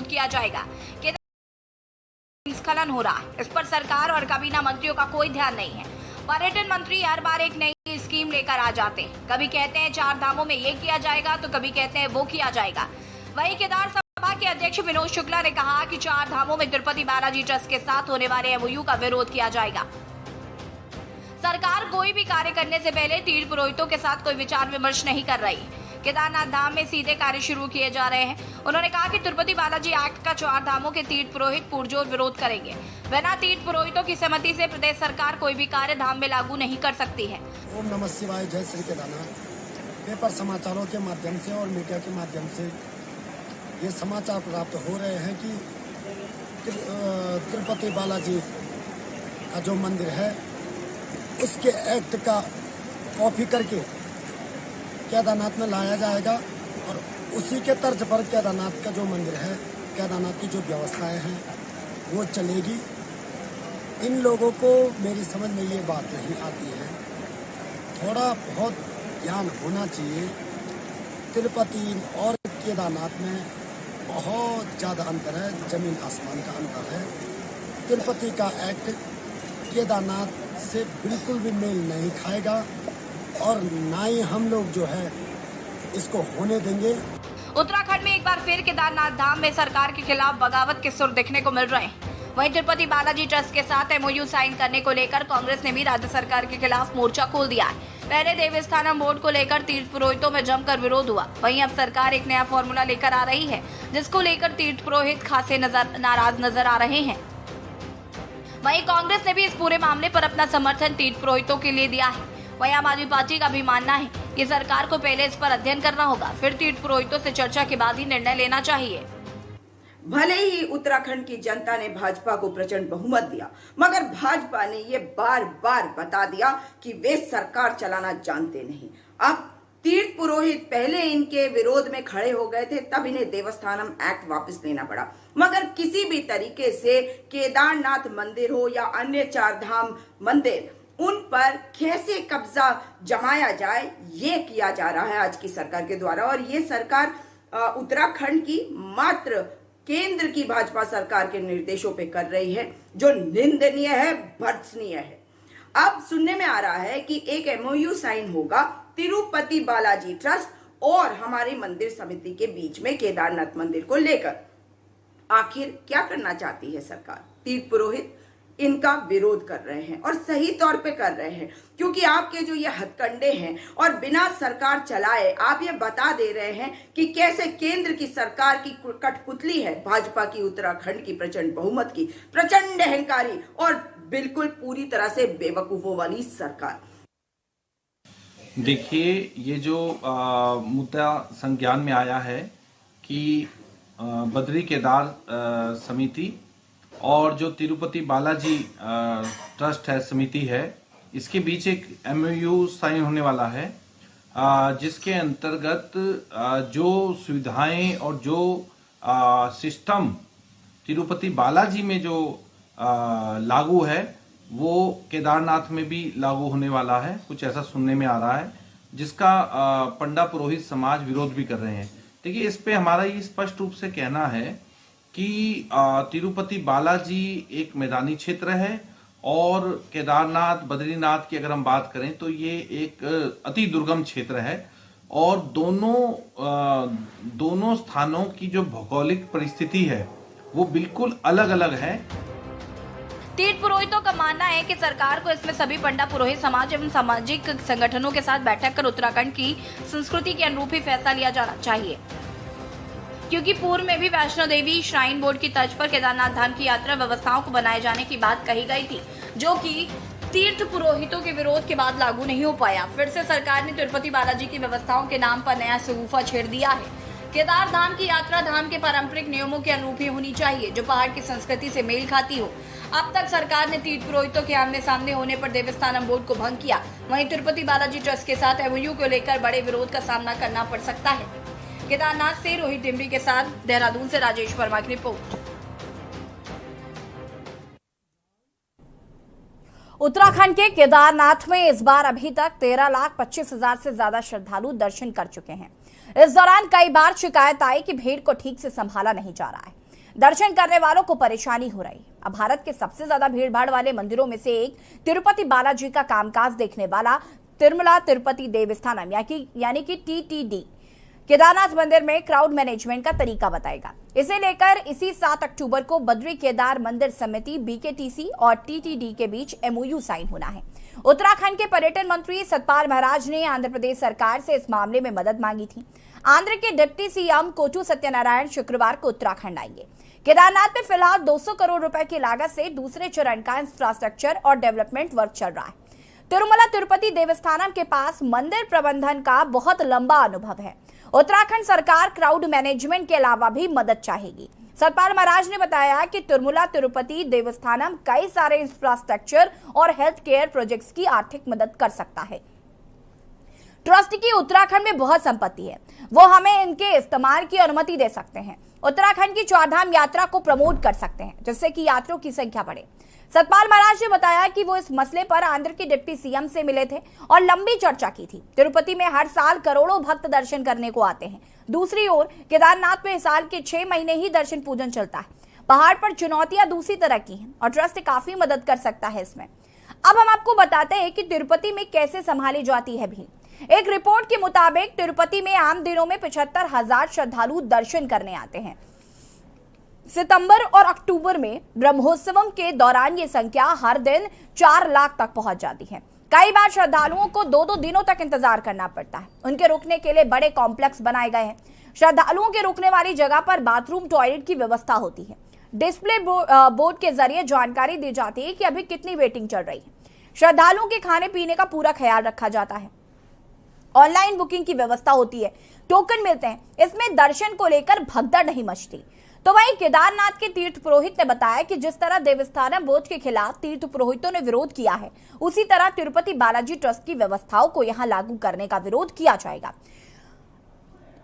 विरोध किया जाएगा। स्खलन हो रहा है, इस पर सरकार और काबीना मंत्रियों का कोई ध्यान नहीं है। पर्यटन मंत्री हर बार एक नई स्कीम लेकर आ जाते हैं। कभी कहते हैं 4 धामों में ये किया जाएगा तो कभी कहते हैं वो किया जाएगा। वहीं केदार सभा के अध्यक्ष विनोद शुक्ला ने कहा कि 4 धामों में तिरुपति बालाजी ट्रस्ट के साथ होने वाले एमओयू का विरोध किया जाएगा। सरकार कोई भी कार्य करने से पहले तीर्थ पुरोहितों के साथ कोई विचार विमर्श नहीं कर रही। केदारनाथ धाम में सीधे कार्य शुरू किए जा रहे हैं। उन्होंने कहा कि तिरुपति बालाजी एक्ट का 4 धामों के तीर्थ पुरोहित पुरजोर विरोध करेंगे। बिना तीर्थ पुरोहितों की सहमति से प्रदेश सरकार कोई भी कार्य धाम में लागू नहीं कर सकती है। ओम नमः शिवाय, जय श्री केदारनाथ। पेपर समाचारों के माध्यम से और मीडिया के माध्यम से ये समाचार प्राप्त हो रहे हैं कि तिरुपति बालाजी का जो मंदिर है उसके एक्ट का कॉपी करके केदारनाथ में लाया जाएगा और उसी के तर्ज पर केदारनाथ का जो मंदिर है, केदारनाथ की जो व्यवस्थाएं हैं वो चलेगी। इन लोगों को मेरी समझ में ये बात नहीं आती है। थोड़ा बहुत ज्ञान होना चाहिए। तिरुपति और केदारनाथ में बहुत ज़्यादा अंतर है, जमीन आसमान का अंतर है। तिरुपति का एक्ट केदारनाथ से बिल्कुल भी मेल नहीं खाएगा और ना ही हम लोग जो है इसको होने देंगे। उत्तराखंड में एक बार फिर केदारनाथ धाम में सरकार के खिलाफ बगावत के सुर दिखने को मिल रहे हैं। वहीं तिरुपति बालाजी ट्रस्ट के साथ एमओयू साइन करने को लेकर कांग्रेस ने भी राज्य सरकार के खिलाफ मोर्चा खोल दिया है। पहले देवस्थानम बोर्ड को लेकर तीर्थ पुरोहितों में जमकर विरोध हुआ। वहीं अब सरकार एक नया फॉर्मूला लेकर आ रही है जिसको लेकर तीर्थ पुरोहित खासे नाराज नजर आ रहे हैं। वहीं कांग्रेस ने भी इस पूरे मामले पर अपना समर्थन तीर्थ पुरोहितों के लिए दिया है। वहीं आम आदमी पार्टी का भी मानना है कि सरकार को पहले इस पर अध्ययन करना होगा, फिर तीर्थ पुरोहितों से चर्चा के बाद ही निर्णय लेना चाहिए। भले ही उत्तराखंड की जनता ने भाजपा को प्रचंड बहुमत दिया, मगर भाजपा ने ये बार बार बता दिया कि वे सरकार चलाना जानते नहीं। अब तीर्थ पुरोहित पहले इनके विरोध में खड़े हो गए थे, तब इन्हें देवस्थानम एक्ट वापस लेना पड़ा। मगर किसी भी तरीके से केदारनाथ मंदिर हो या अन्य 4 धाम मंदिर, उन पर कैसे कब्जा जमाया जाए ये किया जा रहा है आज की सरकार के द्वारा। और ये सरकार उत्तराखंड की मात्र केंद्र की भाजपा सरकार के निर्देशों पे कर रही है, जो निंदनीय है, भर्त्सनीय है। अब सुनने में आ रहा है कि एक एमओयू साइन होगा तिरुपति बालाजी ट्रस्ट और हमारी मंदिर समिति के बीच में केदारनाथ मंदिर को लेकर। आखिर क्या करना चाहती है सरकार? तीर्थ पुरोहित इनका विरोध कर रहे हैं और सही तौर पे कर रहे हैं, क्योंकि आपके जो ये हथकंडे हैं और बिना सरकार चलाए आप ये बता दे रहे हैं कि कैसे केंद्र की सरकार की कठपुतली है भाजपा की, उत्तराखंड की प्रचंड बहुमत की, प्रचंड अहंकारी और बिल्कुल पूरी तरह से बेवकूफों वाली सरकार। देखिए, ये जो मुद्दा संज्ञान में आया है कि बद्री केदार समिति और जो तिरुपति बालाजी ट्रस्ट है, समिति है, इसके बीच एक एमओयू साइन होने वाला है, जिसके अंतर्गत जो सुविधाएं और जो सिस्टम तिरुपति बालाजी में जो लागू है वो केदारनाथ में भी लागू होने वाला है। कुछ ऐसा सुनने में आ रहा है, जिसका पंडा पुरोहित समाज विरोध भी कर रहे हैं। देखिए, इस पे हमारा ये स्पष्ट रूप से कहना है कि तिरुपति बालाजी एक मैदानी क्षेत्र है और केदारनाथ, बद्रीनाथ की अगर हम बात करें तो ये एक अति दुर्गम क्षेत्र है और दोनों स्थानों की जो भौगोलिक परिस्थिति है वो बिल्कुल अलग अलग है। तीर्थ पुरोहितों का मानना है कि सरकार को इसमें सभी पंडा पुरोहित समाज एवं सामाजिक संगठनों के साथ बैठक कर उत्तराखंड की संस्कृति के अनुरूप ही फैसला लिया जाना चाहिए, क्योंकि पूर्व में भी वैष्णो देवी श्राइन बोर्ड की तर्ज पर केदारनाथ धाम की यात्रा व्यवस्थाओं को बनाए जाने की बात कही गई थी, जो कि तीर्थ पुरोहितों के विरोध के बाद लागू नहीं हो पाया। फिर से सरकार ने तिरुपति बालाजी की व्यवस्थाओं के नाम पर नया शगुफा छेड़ दिया है। केदार धाम की यात्रा धाम के पारंपरिक नियमों के अनुरूप ही होनी चाहिए, जो पहाड़ की संस्कृति से मेल खाती हो। अब तक सरकार ने तीर्थ पुरोहितों के आमने सामने होने पर देवस्थानम बोर्ड को भंग किया। वहीं तिरुपति बालाजी ट्रस्ट के साथ एमओयू को लेकर बड़े विरोध का सामना करना पड़ सकता है। केदारनाथ से रोहित डिमरी के साथ देहरादून से राजेश वर्मा की रिपोर्ट। उत्तराखंड के केदारनाथ में इस बार अभी तक 13,25,000 से ज्यादा श्रद्धालु दर्शन कर चुके हैं। इस दौरान कई बार शिकायत आई कि भीड़ को ठीक से संभाला नहीं जा रहा है। दर्शन करने वालों को परेशानी हो रही। अब भारत के सबसे ज्यादा भीड़भाड़ वाले मंदिरों में से एक तिरुपति बालाजी का कामकाज देखने वाला तिरुमला तिरुपति देवस्थानम यानी कि TTD केदारनाथ मंदिर में क्राउड मैनेजमेंट का तरीका बताएगा। इसे लेकर इसी 7 अक्टूबर को बद्री केदार मंदिर समिति BKTC और TTD के बीच MOU साइन होना है। उत्तराखंड के पर्यटन मंत्री सतपाल महाराज ने आंध्र प्रदेश सरकार से इस मामले में मदद मांगी थी। आंध्र के डिप्टी CM कोटू सत्यनारायण शुक्रवार को उत्तराखंड आएंगे। केदारनाथ में फिलहाल 200 करोड़ रुपए की लागत से दूसरे चरण का इंफ्रास्ट्रक्चर और डेवलपमेंट वर्क चल रहा है। तिरुमला तिरुपति देवस्थानम के पास मंदिर प्रबंधन का बहुत लंबा अनुभव है। उत्तराखंड सरकार क्राउड मैनेजमेंट के अलावा भी मदद चाहेगी। सतपाल महाराज ने बताया कि तिरुमला तिरुपति देवस्थानम कई सारे इंफ्रास्ट्रक्चर और हेल्थ केयर प्रोजेक्ट्स की आर्थिक मदद कर सकता है। ट्रस्ट की उत्तराखंड में बहुत संपत्ति है, वो हमें इनके इस्तेमाल की अनुमति दे सकते हैं। उत्तराखंड की चारधाम यात्रा को प्रमोट कर सकते हैं जिससे कि यात्रियों की संख्या बढ़े। सतपाल महाराज ने बताया कि वो इस मसले पर आंध्र के डिप्टी CM से मिले थे और लंबी चर्चा की थी। तिरुपति में हर साल करोड़ों भक्त दर्शन करने को आते हैं। दूसरी ओर केदारनाथ में साल के 6 महीने ही दर्शन पूजन चलता है। पहाड़ पर चुनौतियां दूसरी तरह की हैं और ट्रस्ट काफी मदद कर सकता है इसमें। अब हम आपको बताते हैं कि तिरुपति में कैसे संभाली जाती है भीड़। एक रिपोर्ट के मुताबिक तिरुपति में आम दिनों में 75,000 श्रद्धालु दर्शन करने आते हैं। सितंबर और अक्टूबर में ब्रह्मोत्सवम के दौरान ये संख्या हर दिन 4 लाख तक पहुंच जाती है। कई बार श्रद्धालुओं को 2-2 दिनों तक इंतजार करना पड़ता है। उनके रुकने के लिए बड़े कॉम्प्लेक्स बनाए गए हैं। श्रद्धालुओं के रुकने वाली जगह पर बाथरूम, टॉयलेट की व्यवस्था होती है। डिस्प्ले बोर्ड के जरिए जानकारी दी जाती है कि अभी कितनी वेटिंग चल रही है। श्रद्धालुओं के खाने पीने का पूरा ख्याल रखा जाता है। ऑनलाइन बुकिंग की व्यवस्था होती है, टोकन मिलते हैं। इसमें दर्शन को लेकर भगदड़ नहीं मचती। तो वहीं केदारनाथ के तीर्थ पुरोहित ने बताया कि जिस तरह देवस्थानम बोर्ड के खिलाफ तीर्थ पुरोहितों ने विरोध किया है, उसी तरह तिरुपति बालाजी ट्रस्ट की व्यवस्थाओं को यहां लागू करने का विरोध किया जाएगा।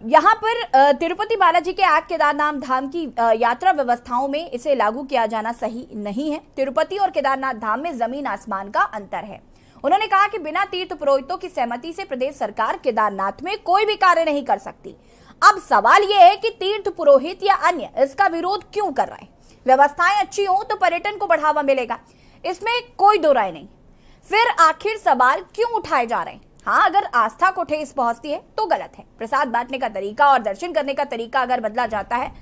यहां पर तिरुपति बालाजी के केदारनाथ धाम की यात्रा व्यवस्थाओं में इसे लागू किया जाना सही नहीं है। तिरुपति और केदारनाथ धाम में जमीन आसमान का अंतर है। उन्होंने कहा कि बिना तीर्थ पुरोहितों की सहमति से प्रदेश सरकार केदारनाथ में कोई भी कार्य नहीं कर सकती। अब सवाल यह है कि तीर्थ पुरोहित या अन्य इसका विरोध क्यों कर रहे हैं। व्यवस्थाएं अच्छी हो तो पर्यटन को बढ़ावा मिलेगा, इसमें कोई दो राय नहीं। फिर आखिर सवाल क्यों उठाए जा रहे हैं? हाँ, अगर आस्था को ठेस पहुंचती है तो गलत है। प्रसाद बांटने का तरीका और दर्शन करने का तरीका अगर बदला जाता है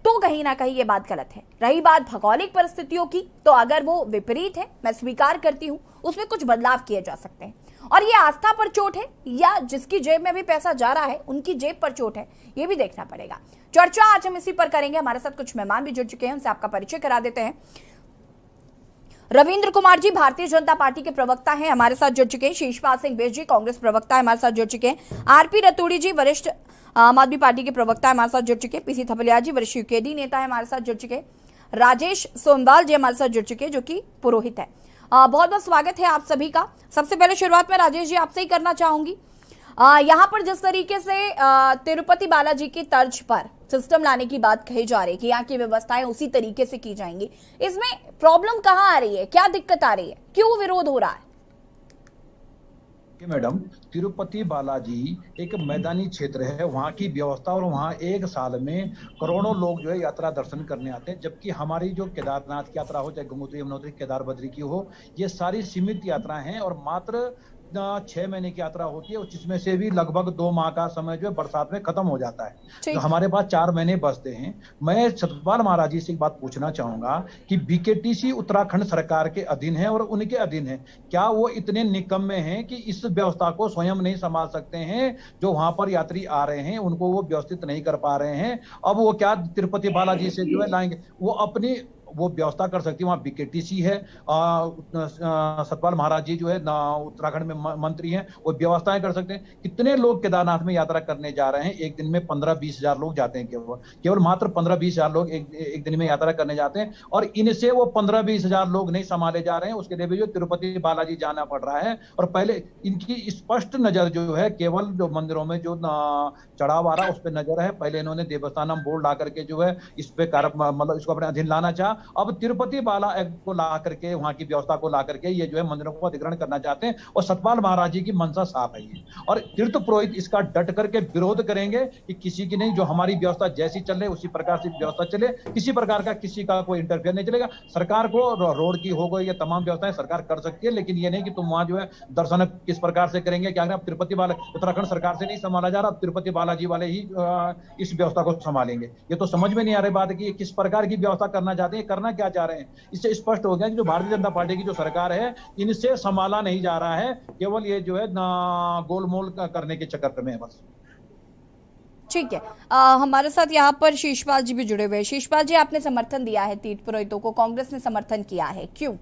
तो कहीं ना कहीं ये बात गलत है। रही बात भौगोलिक परिस्थितियों की, तो अगर वो विपरीत है, मैं स्वीकार करती हूँ, उसमें कुछ बदलाव किए जा सकते हैं। और ये आस्था पर चोट है या जिसकी जेब में भी पैसा जा रहा है उनकी जेब पर चोट है, ये भी देखना पड़ेगा। चर्चा आज हम इसी पर करेंगे। हमारे साथ कुछ मेहमान भी जुड़ चुके हैं, उनसे आपका परिचय करा देते हैं। रविंद्र कुमार जी भारतीय जनता पार्टी के प्रवक्ता हैं, हमारे साथ जुड़ चुके हैं। शीशपाल सिंह बेस जी कांग्रेस प्रवक्ता है, हमारे साथ जुड़ चुके हैं। RP रतूड़ी जी वरिष्ठ आम आदमी पार्टी के प्रवक्ता है, हमारे साथ जुड़ चुके हैं। PC थपलिया जी वरिष्ठ UKD नेता है, हमारे साथ जुड़ चुके हैं। राजेश सोमवाल जी हमारे साथ जुड़ चुके हैं, जो कि पुरोहित है। बहुत बहुत स्वागत है आप सभी का। सबसे पहले शुरुआत में राजेश जी आपसे ही करना चाहूंगी। यहाँ पर जिस तरीके से तिरुपति बालाजी की तर्ज पर सिस्टम लाने की बात कही जा रही है कि यहाँ की व्यवस्थाएं उसी तरीके से की जाएंगी, इसमें प्रॉब्लम कहाँ आ रही है, क्या दिक्कत आ रही है, क्यों विरोध हो रहा है? मैडम, तिरुपति बालाजी एक मैदानी क्षेत्र है, वहाँ की व्यवस्था और वहाँ एक साल में करोड़ों लोग जो है यात्रा दर्शन करने आते हैं, जबकि हमारी जो केदारनाथ की यात्रा हो, चाहे गंगोत्री, यमुनोत्री, केदार, बद्री की हो, ये सारी सीमित यात्राएं हैं और मात्र 6 महीने की यात्रा होती है, जिसमें से भी लगभग 2 माह का समय जो है बरसात में खत्म हो जाता है। तो हमारे पास 4 महीने बचते हैं। मैं सतपाल महाराज जी से एक बात पूछना चाहूंगा कि BKTC उत्तराखंड सरकार के अधीन है और उनके अधीन है, क्या वो इतने निकम्मे हैं कि इस व्यवस्था को स्वयं नहीं संभाल सकते हैं? जो वहां पर यात्री आ रहे हैं उनको वो व्यवस्थित नहीं कर पा रहे हैं, अब वो क्या तिरुपति बालाजी से जो है लाएंगे? वो अपनी वो व्यवस्था कर सकती है। वहाँ BKTC है, सतपाल महाराज जी जो है उत्तराखंड में मंत्री हैं, वो व्यवस्थाएं कर सकते हैं। कितने लोग केदारनाथ में यात्रा करने जा रहे हैं? एक दिन में 15-20 हजार लोग जाते हैं, केवल मात्र 15-20 हजार लोग एक दिन में यात्रा करने जाते हैं और इनसे वो 15-20 हजार लोग नहीं संभाले जा रहे हैं। उसके लिए भी जो तिरुपति बालाजी जाना पड़ रहा है और पहले इनकी स्पष्ट नजर जो है केवल जो मंदिरों में जो चढ़ाव आ रहा है उस पर नजर है। पहले इन्होंने देवस्थानम बोर्ड ला करके जो है इस पे मतलब इसको अपने अधीन लाना चाहा, अब तिरुपति बाला को ला करके, वहां की व्यवस्था को ला करके ये जो है मंदिरों को अधिग्रहण करना चाहते हैं, और सतपाल महाराज जी की मंशा साफ है ये। और तीर्थ पुरोहित इसका डट करके विरोध करेंगे कि किसी की नहीं, जो हमारी व्यवस्था जैसी चल रही उसी प्रकार से व्यवस्था चले, किसी प्रकार का किसी का कोई इंटरफेयर नहीं चलेगा। सरकार को रोड की हो गई, ये तमाम व्यवस्थाएं सरकार कर सकती है, लेकिन ये नहीं कि तुम वहां जो है दर्शन किस प्रकार से करेंगे, क्या करें। तिरुपति बाला उत्तराखंड सरकार से नहीं संभाला जा रहा, तिरुपति बालाजी वाले ही इस व्यवस्था को संभालेंगे। ये तो समझ में नहीं आ रही बात कि किस प्रकार की व्यवस्था करना चाहते हैं, करना क्या चाह रहे हैं। इससे स्पष्ट हो गया कि जो भारतीय जनता पार्टी की जो सरकार है, इनसे संभाला नहीं जा रहा है, केवल ये जो है गोलमोल करने के चक्कर में है बस। ठीक है, हमारे साथ यहाँ पर शीशपाल जी भी जुड़े हुए हैं। शीशपाल जी, आपने समर्थन दिया है तीर्थ पुरोहितों को, कांग्रेस ने समर्थन किया है, क्यों?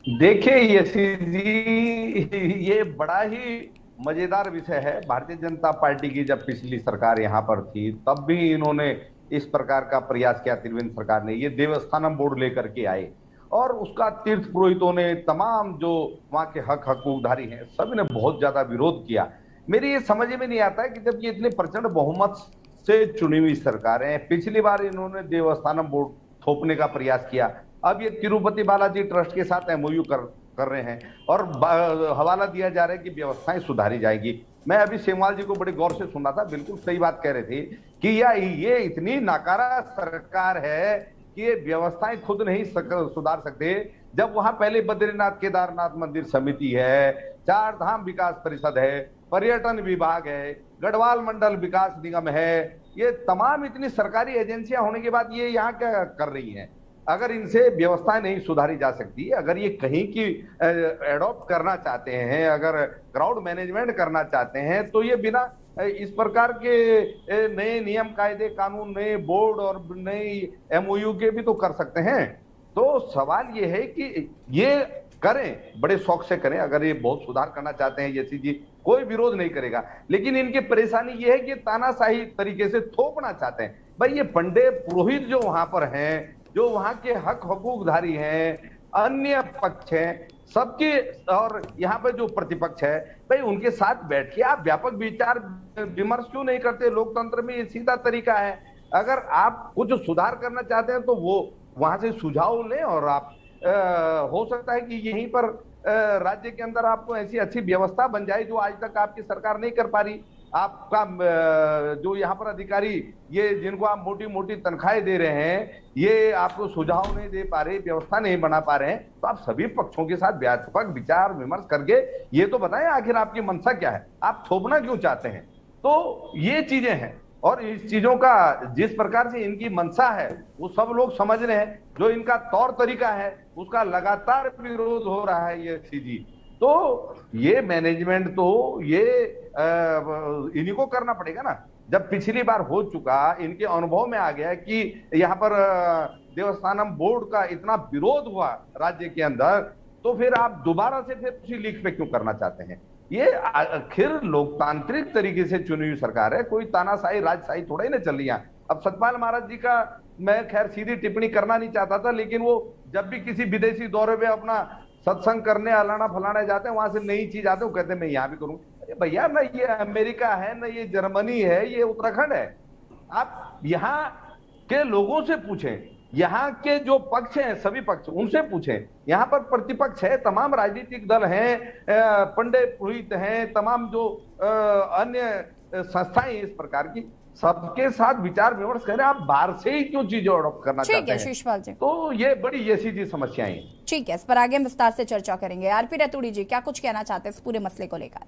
देखिए यशी जी, ये बड़ा ही मजेदार विषय है। भारतीय जनता पार्टी की जब पिछली सरकार यहाँ पर थी, तब भी इन्होंने इस प्रकार का प्रयास किया। त्रिवेंद्र सरकार ने ये देवस्थानम बोर्ड लेकर के आए, और उसका तीर्थ पुरोहितों ने, तमाम जो वहां के हकूकधारी हैं, सभी ने बहुत ज्यादा विरोध किया। मेरी ये समझ में नहीं आता है कि जब ये इतने प्रचंड बहुमत से चुनी हुई सरकारें, पिछली बार इन्होंने देवस्थानम बोर्ड थोपने का प्रयास किया, अब ये तिरुपति बालाजी ट्रस्ट के साथ एमओयू कर रहे हैं, और हवाला दिया जा रहा है कि व्यवस्थाएं सुधारी जाएगी। मैं अभी सेमवाल जी को बड़े गौर से सुना था, बिल्कुल सही बात कह रहे थे कि ये इतनी नाकारा सरकार है कि ये व्यवस्थाएं खुद नहीं सुधार सकते, जब वहां पहले बद्रीनाथ केदारनाथ मंदिर समिति है, चार धाम विकास परिषद है, पर्यटन विभाग है, गढ़वाल मंडल विकास निगम है, ये तमाम इतनी सरकारी एजेंसियां होने के बाद ये यहाँ क्या कर रही हैं। अगर इनसे व्यवस्थाएं नहीं सुधारी जा सकती, अगर ये कहीं की एडॉप्ट करना चाहते हैं, अगर क्राउड मैनेजमेंट करना चाहते हैं, तो ये बिना इस प्रकार के नए नियम कायदे कानून, नए बोर्ड और नई एमओयू के भी तो कर सकते हैं। तो सवाल ये है कि ये करें, बड़े शौक से करें। अगर ये बहुत सुधार करना चाहते हैं यशी जी, कोई विरोध नहीं करेगा, लेकिन इनकी परेशानी ये है कि तानाशाही तरीके से थोपना चाहते हैं। भाई ये पंडित पुरोहित जो वहां पर हैं, जो वहां के हकूकधारी हैं, अन्य पक्ष हैं, सबके, और यहाँ पर जो प्रतिपक्ष है, भाई उनके साथ बैठ के आप व्यापक विचार विमर्श क्यों नहीं करते? लोकतंत्र में ये सीधा तरीका है। अगर आप कुछ सुधार करना चाहते हैं तो वो वहां से सुझाव लें, और आप हो सकता है कि यहीं पर राज्य के अंदर आपको ऐसी अच्छी व्यवस्था बन जाए जो आज तक आपकी सरकार नहीं कर पा रही। आपका जो यहाँ पर अधिकारी, ये जिनको आप मोटी मोटी तनख्वाहें दे रहे हैं, ये आपको सुझाव नहीं दे पा रहे, व्यवस्था नहीं बना पा रहे हैं, तो आप सभी पक्षों के साथ व्यापक विचार विमर्श करके ये तो बताएं आखिर आपकी मंशा क्या है, आप थोपना क्यों चाहते हैं। तो ये चीजें हैं, और इस चीजों का जिस प्रकार से इनकी मंशा है वो सब लोग समझ रहे हैं। जो इनका तौर तरीका है उसका लगातार विरोध हो रहा है ये सीधी। तो ये मैनेजमेंट तो ये इन्हीं को करना पड़ेगा ना। जब पिछली बार हो चुका, इनके अनुभव में आ गया कि यहाँ पर देवस्थानम बोर्ड का इतना विरोध हुआ राज्य के अंदर, तो फिर आप दोबारा से फिर उसी लीक पे क्यों करना चाहते हैं? ये आखिर लोकतांत्रिक तरीके से चुनी हुई सरकार है, कोई तानाशाही राजशाही थोड़ा ही ना चल रही है। अब सतपाल महाराज जी का मैं खैर सीधी टिप्पणी करना नहीं चाहता था, लेकिन वो जब भी किसी विदेशी दौरे में अपना सत्संग करने अलाना फलाना जाते हैं, वहां से नई चीज आते हैं, वो कहते हैं मैं यहाँ भी करूँ। अरे भैया, ना ये अमेरिका है, ना ये जर्मनी है, ये उत्तराखंड है। आप यहाँ के लोगों से पूछें, यहाँ के जो पक्ष हैं, सभी पक्ष, उनसे पूछें। यहाँ पर प्रतिपक्ष है, तमाम राजनीतिक दल हैं, पंडित पुरोहित हैं, तमाम जो अन्य संस्थाएं इस प्रकार की, सबके साथ विचार विमर्श करें। आप बाहर से ही क्यों चीजें अडॉप्ट करना चाहते हैं? ठीक है शीशपाल जी, तो ये बड़ी ये सीधी समस्याएं हैं। ठीक है, इस पर आगे हम विस्तार से चर्चा करेंगे। आरपी रतूड़ी जी, क्या कुछ कहना चाहते हैं इस पूरे मसले को लेकर?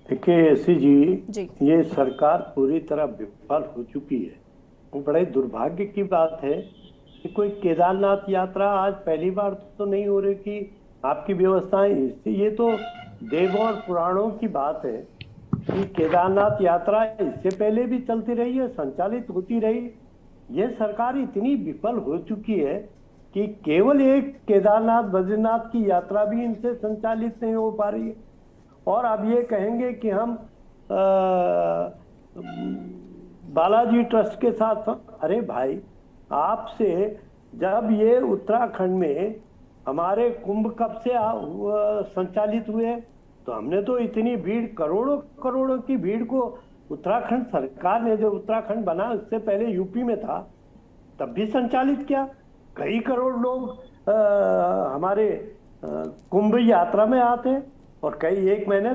देखिए ऐसी जी, ये सरकार पूरी तरह विफल हो चुकी है। वो बड़े दुर्भाग्य की बात है कि कोई केदारनाथ यात्रा आज पहली बार तो नहीं हो रही कि आपकी व्यवस्थाएं, ये तो देवों और पुराणों की बात है कि केदारनाथ यात्रा इससे पहले भी चलती रही है, संचालित होती रही। ये सरकार इतनी विफल हो चुकी है कि केवल एक केदारनाथ बद्रीनाथ की यात्रा भी इनसे संचालित नहीं हो पा रही है। और अब ये कहेंगे कि हम बालाजी ट्रस्ट के साथ, अरे भाई, आपसे जब ये उत्तराखंड में हमारे कुंभ कब से संचालित हुए, तो हमने तो इतनी भीड़, करोड़ों करोड़ों की भीड़ को उत्तराखंड सरकार ने, जो उत्तराखंड बना उससे पहले यूपी में था, तब भी संचालित किया। कई करोड़ लोग हमारे कुंभ यात्रा में आते हैं और कई महीने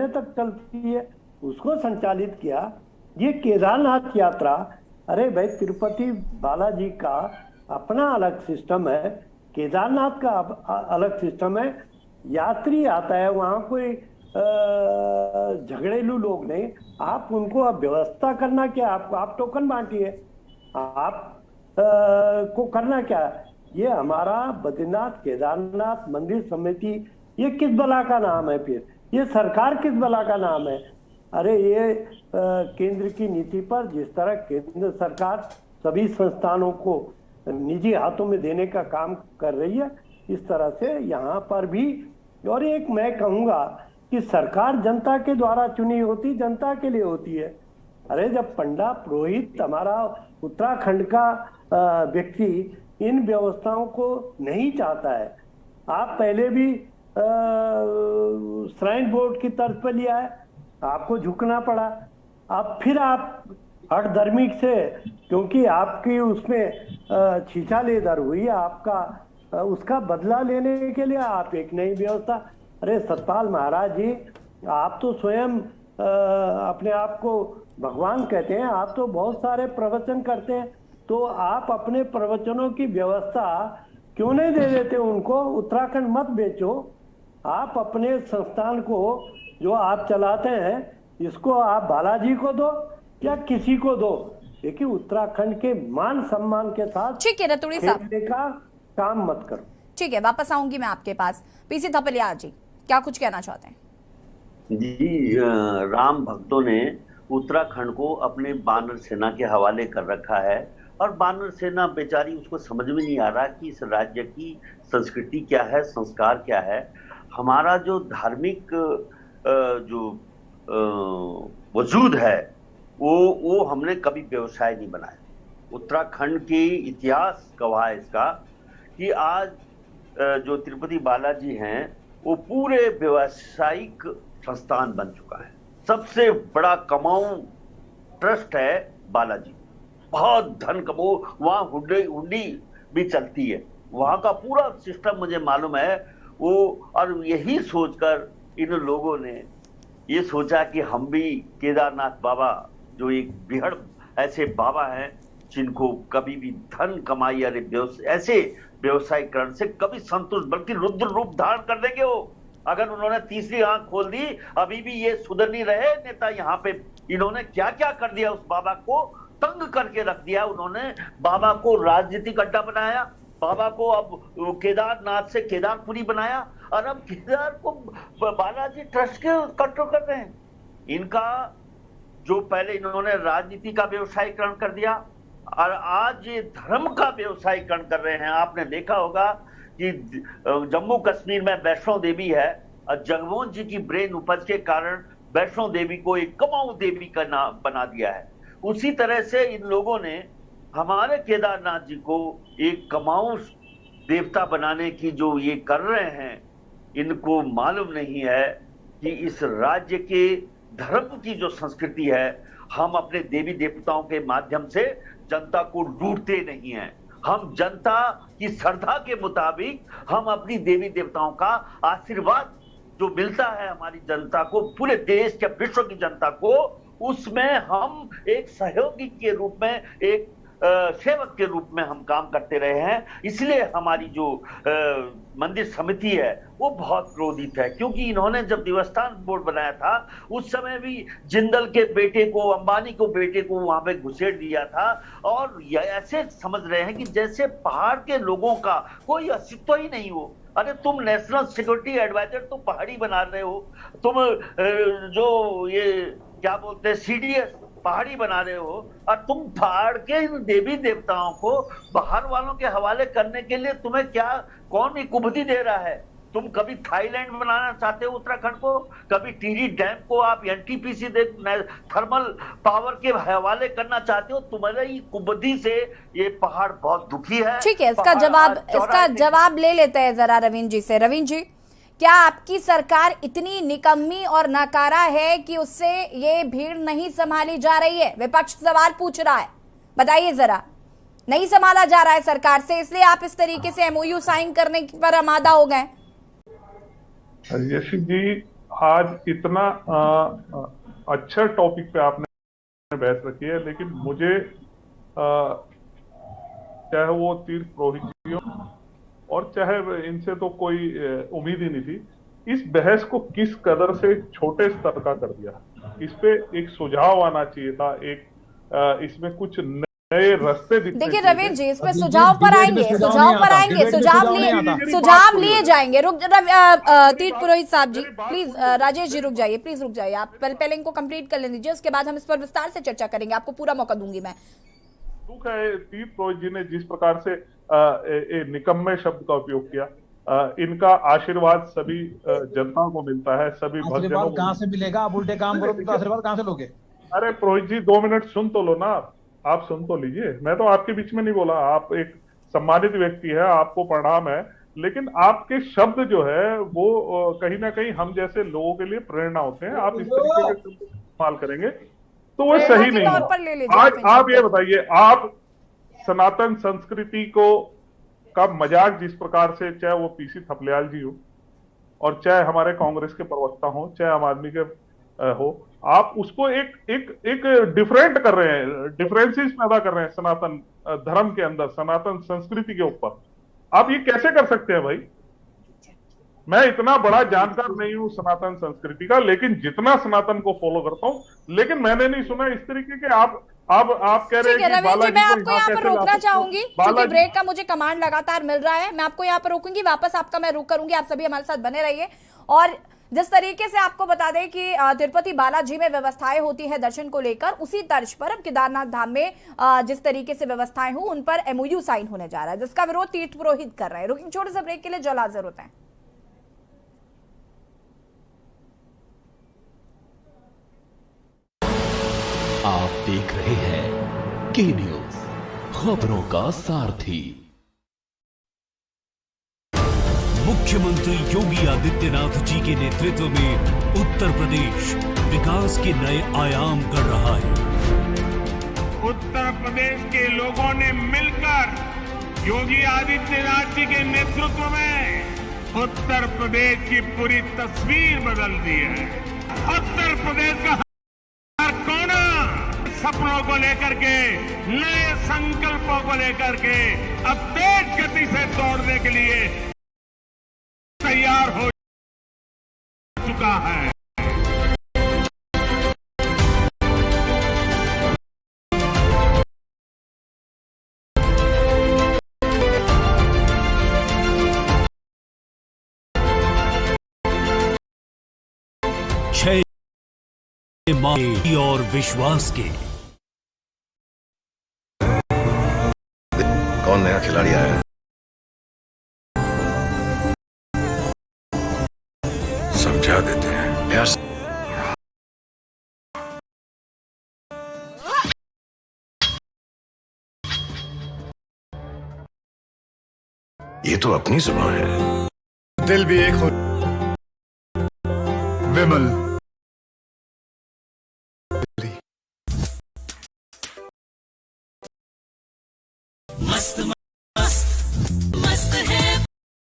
तक चलती है, उसको संचालित किया। ये केदारनाथ यात्रा, अरे भाई तिरुपति बालाजी का अपना अलग सिस्टम है, केदारनाथ का अलग सिस्टम है। यात्री आता है वहां, कोई झगड़ेलू लोग नहीं, आप उनको अब व्यवस्था करना क्या, आप टोकन बांटिए, आप को करना क्या। ये हमारा बद्रीनाथ केदारनाथ मंदिर समिति, ये किस बला का नाम है? फिर ये सरकार किस बला का नाम है? अरे ये केंद्र की नीति पर जिस तरह केंद्र सरकार सभी संस्थानों को निजी हाथों में देने का काम कर रही है, इस तरह से यहाँ पर भी। और एक मैं कहूँगा कि सरकार जनता के द्वारा चुनी होती, जनता के लिए होती है। अरे जब पंडा पुरोहित हमारा उत्तराखंड का व्यक्ति इन व्यवस्थाओं को नहीं चाहता है, आप पहले भी श्राइन बोर्ड की तर्ज पर लिया है, आपको झुकना पड़ा। अब फिर आप हठ धार्मिक से, क्योंकि आपकी उसमें छीछालेदर हुई, आपका उसका बदला लेने के लिए आप एक नई व्यवस्था। अरे सतपाल महाराज जी, आप तो स्वयं अपने आप को भगवान कहते हैं, आप तो बहुत सारे प्रवचन करते हैं, तो आप अपने प्रवचनों की व्यवस्था क्यों नहीं दे देते उनको? उत्तराखंड मत बेचो, आप अपने संस्थान को जो आप चलाते हैं इसको आप बालाजी को दो या किसी को दो, लेकिन उत्तराखंड के मान सम्मान के साथ ठीक है रतूड़ी साहब का काम मत करो। ठीक है, वापस आऊंगी मैं आपके पास। पीसी थपलियाल जी, क्या कुछ कहना चाहते हैं? जी, राम भक्तों ने उत्तराखंड को अपने बानर सेना के हवाले कर रखा है और बानर सेना बेचारी, उसको समझ में नहीं आ रहा कि इस राज्य की संस्कृति क्या है, संस्कार क्या है। हमारा जो धार्मिक जो वजूद है वो हमने कभी व्यवसाय नहीं बनाया। उत्तराखंड के इतिहास गवाह है इसका कि आज जो तिरुपति बालाजी हैं वो पूरे व्यावसायिक संस्थान बन चुका है। सबसे बड़ा कमाऊ ट्रस्ट है बालाजी, बहुत धन कमाओ, वहां हुंडी भी चलती है, वहां का पूरा सिस्टम मुझे मालूम है वो। और यही सोचकर इन लोगों ने ये सोचा कि हम भी केदारनाथ बाबा, जो एक बिहड़ ऐसे बाबा हैं जिनको कभी भी धन कमाई ऐसे व्यवसायीकरण से कभी संतुष्ट, बल्कि रुद्र रूप धारण कर देंगे वो। अगर उन्होंने तीसरी आंख खोल दी, अभी भी ये सुधर नहीं रहे नेता यहाँ पे। इन्होंने क्या क्या कर दिया, उस बाबा को तंग करके रख दिया। उन्होंने बाबा को राजनीतिक अड्डा बनाया, बाबा को अब केदारनाथ से केदारपुरी बनाया, और अब केदार को बालाजी ट्रस्ट के कंट्रोल कर रहे हैं। इनका जो पहले इन्होंने राजनीति का व्यवसायीकरण कर दिया और आज ये धर्म का व्यवसायीकरण कर रहे हैं। आपने देखा होगा कि जम्मू कश्मीर में वैष्णो देवी है और जगमोहन जी की ब्रेन उपज के कारण वैष्णो देवी को एक कमाऊ देवी का नाम बना दिया है। उसी तरह से इन लोगों ने हमारे केदारनाथ जी को एक कमाऊ देवता बनाने की जो ये कर रहे हैं, इनको मालूम नहीं है कि इस राज्य के धर्म की जो संस्कृति है, हम अपने देवी देवताओं के माध्यम से जनता को लूटते नहीं हैं। हम जनता की श्रद्धा के मुताबिक हम अपनी देवी देवताओं का आशीर्वाद जो मिलता है हमारी जनता को, पूरे देश के विश्व की जनता को, उसमें हम एक सहयोगी के रूप में, एक सेवक के रूप में हम काम करते रहे हैं। इसलिए हमारी जो मंदिर समिति है वो बहुत क्रोधित है, क्योंकि इन्होंने जब देवस्थान बोर्ड बनाया था उस समय भी जिंदल के बेटे को, अंबानी को बेटे को वहां पे घुसेड़ दिया था। और ऐसे समझ रहे हैं कि जैसे पहाड़ के लोगों का कोई अस्तित्व ही नहीं हो। अरे तुम नेशनल सिक्योरिटी एडवाइजर तो पहाड़ी बना रहे हो, तुम जो ये क्या बोलते हैं सीडीएस पहाड़ी बना रहे हो, और तुम पहाड़ के इन देवी देवताओं को बाहर वालों के हवाले करने के लिए तुम्हें क्या, कौन कुबुद्धि दे रहा है? तुम कभी थाईलैंड बनाना चाहते हो उत्तराखंड को, कभी टिहरी डैम को आप एनटीपीसी थर्मल पावर के हवाले करना चाहते हो। तुम्हारी कुबुद्धि से ये पहाड़ बहुत दुखी है। ठीक है, इसका जवाब ले लेते हैं जरा रविंद्र जी से। रविंद्र जी, क्या आपकी सरकार इतनी निकम्मी और नाकारा है कि उससे ये भीड़ नहीं संभाली जा रही है? विपक्ष सवाल पूछ रहा है, बताइए जरा। नहीं संभाला जा रहा है सरकार से, इसलिए आप इस तरीके से एमओयू साइन करने पर आमादा हो गए? यशी जी, आज इतना अच्छा टॉपिक पे आपने बहस रखी है, लेकिन मुझे चाहे वो तीर्थ पुरोहित जी हो और चाहे इनसे तो कोई उम्मीद ही नहीं थी, इस बहस को किस कदर से छोटे स्तर का कर दिया। इस पे एक सुझाव आना चाहिए था, एक इसमें कुछ नए रास्ते। देखिए रवींद्र जी, इसमें सुझाव पर आएंगे, सुझाव लिए जाएंगे। तीर्थ पुरोहित साहब जी प्लीज, राजेश जी रुक जाइए, प्लीज रुक जाइए, आप पहले इनको कंप्लीट कर लेने दीजिए, उसके बाद हम इस पर विस्तार से चर्चा करेंगे, आपको पूरा मौका दूंगी मैं। दुख है तीर्थ पुरोहित जी ने जिस प्रकार से निकम्मे शब्द का उपयोग किया। इनका आशीर्वाद सभी जनता को मिलता है, सभी भक्तजनों को। कहां से मिलेगा? आप उल्टे काम करो तो आशीर्वाद कहां से लोगे? अरे पुरोहित जी 2 मिनट सुन तो लो ना, आप सुन तो लीजिए। मैं तो आपके बीच में नहीं बोला, आप एक सम्मानित व्यक्ति है, आपको प्रणाम है, लेकिन आपके शब्द जो है वो कहीं ना कहीं हम जैसे लोगों के लिए प्रेरणा होते हैं। आप इस तरीके के शब्द इस्तेमाल करेंगे तो वो सही नहीं है। आज आप ये बताइए, आप सनातन संस्कृति को का मजाक जिस प्रकार से, चाहे वो पीसी थपलियाल जी हो और चाहे हमारे कांग्रेस के प्रवक्ता हो, चाहे आम आदमी के हो, आप उसको एक डिफरेंट कर रहे हैं, डिफरेंसेस पैदा कर रहे हैं सनातन धर्म के अंदर, सनातन संस्कृति के ऊपर। आप ये कैसे कर सकते हैं भाई? मैं इतना बड़ा जानकार नहीं हूं सनातन संस्कृति का, लेकिन जितना सनातन को फॉलो करता हूं, लेकिन मैंने नहीं सुना इस तरीके के आप कह रहे हैं कि रवींद्र जी, मैं आपको यहाँ पर रोकना चाहूंगी क्योंकि ब्रेक का मुझे कमांड लगातार मिल रहा है। मैं आपको यहाँ पर रोकूंगी, वापस आपका मैं रुक करूंगी। आप सभी हमारे साथ बने रहिए। और जिस तरीके से आपको बता दें कि तिरुपति बालाजी में व्यवस्थाएं होती है दर्शन को लेकर, उसी तर्ज पर अब केदारनाथ धाम में जिस तरीके से व्यवस्थाएं हो उन पर एमओयू साइन होने जा रहा है, जिसका विरोध तीर्थ पुरोहित कर रहे हैं। रुकिए छोटे से ब्रेक के लिए, जल्द हाजिर होते हैं। आप देख रहे हैं के न्यूज, खबरों का सारथी। मुख्यमंत्री योगी आदित्यनाथ जी के नेतृत्व में उत्तर प्रदेश विकास के नए आयाम कर रहा है। उत्तर प्रदेश के लोगों ने मिलकर योगी आदित्यनाथ जी के नेतृत्व में उत्तर प्रदेश की पूरी तस्वीर बदल दी है। उत्तर प्रदेश का हर कोना सपनों को लेकर के, नए संकल्पों को लेकर के अब तेज गति से दौड़ने के लिए तैयार हो चुका है। और विश्वास के कौन नया खिलाड़ी आया है? समझा देते हैं यार। ये तो अपनी जुबान है। दिल भी एक हो, विमल। मस्त मस्त मस्त है,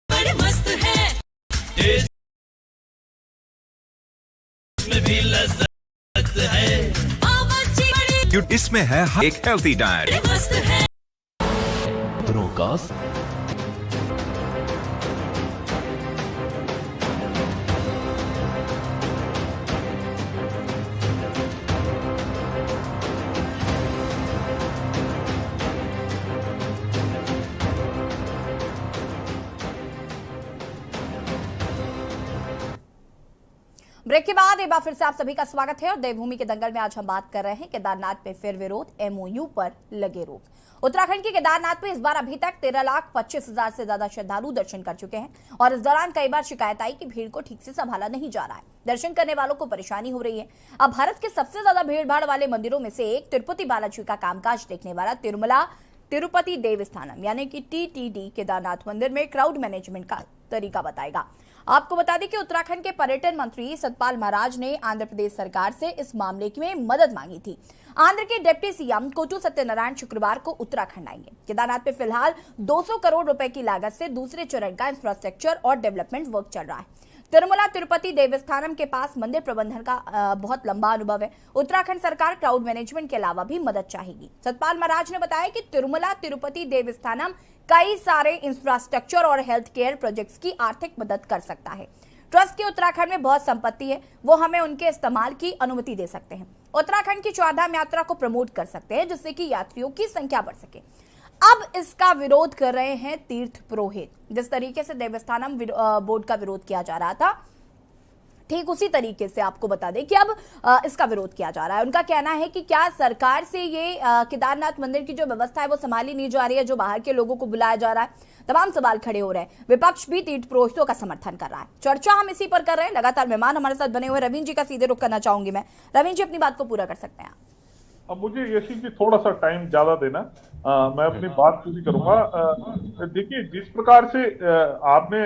बड़े मस्त है, इसमें भी लज्जत है, इसमें है एक हेल्थी डाइट। मस्त है ब्रेक के बाद एक बार फिर से आप सभी का स्वागत है और देवभूमि के दंगल में आज हम बात कर रहे हैं केदारनाथ में फिर विरोध, एमओयू पर लगे रोक। उत्तराखंड के केदारनाथ में इस बार अभी तक 13,25,000 से ज्यादा श्रद्धालु दर्शन कर चुके हैं और इस दौरान कई बार शिकायत आई कि भीड़ को ठीक से संभाला नहीं जा रहा है, दर्शन करने वालों को परेशानी हो रही है। अब भारत के सबसे ज्यादा भीड़ भाड़ वाले मंदिरों में से एक तिरुपति बालाजी का कामकाज देखने वाला तिरुपति देवस्थानम यानी कि TTD केदारनाथ मंदिर में क्राउड मैनेजमेंट का तरीका बताएगा। आपको बता दें कि उत्तराखंड के पर्यटन मंत्री सतपाल महाराज ने आंध्र प्रदेश सरकार से इस मामले में मदद मांगी थी। आंध्र के डिप्टी सीएम कोटू सत्यनारायण शुक्रवार को उत्तराखंड आएंगे। केदारनाथ में फिलहाल 200 करोड़ रुपए की लागत से दूसरे चरण का इंफ्रास्ट्रक्चर और डेवलपमेंट वर्क चल रहा है। तिरुमला तिरुपति देवस्थानम के पास मंदिर प्रबंधन का बहुत लंबा अनुभव है। उत्तराखंड सरकार क्राउड मैनेजमेंट के अलावा भी मदद चाहेगी। सतपाल महाराज ने बताया कि तिरुमला तिरुपति देवस्थानम कई सारे इंफ्रास्ट्रक्चर और हेल्थ केयर प्रोजेक्ट्स की आर्थिक मदद कर सकता है। ट्रस्ट की उत्तराखंड में बहुत संपत्ति है, वो हमें उनके इस्तेमाल की अनुमति दे सकते हैं। उत्तराखंड की चारधाम यात्रा को प्रमोट कर सकते हैं जिससे कि यात्रियों की संख्या बढ़ सके। अब इसका विरोध कर रहे हैं तीर्थ पुरोहित। जिस तरीके से देवस्थानम बोर्ड का विरोध किया जा रहा था, ठीक उसी तरीके से आपको बता दें कि अब इसका विरोध किया जा रहा है। उनका कहना है कि क्या सरकार से ये केदारनाथ मंदिर की जो व्यवस्था है वो संभाली नहीं जा रही है, जो बाहर के लोगों को बुलाया जा रहा है। तमाम सवाल खड़े हो रहे हैं। विपक्ष भी तीर्थ पुरोहितों का समर्थन कर रहा है। चर्चा हम इसी पर कर रहे हैं। लगातार मेहमान हमारे साथ बने हुए रवीन जी का सीधे रुख करना चाहूंगी मैं। रवीन जी अपनी बात को पूरा कर सकते हैं आप। अब मुझे यशी जी थोड़ा सा टाइम ज्यादा देना, मैं अपनी बात पूरी करूंगा। देखिए, जिस प्रकार से आपने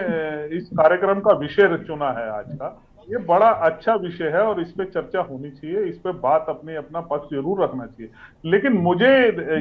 इस कार्यक्रम का विषय चुना है आज का, ये बड़ा अच्छा विषय है और इस पे चर्चा होनी चाहिए, इस पे बात अपना पक्ष जरूर रखना चाहिए। लेकिन मुझे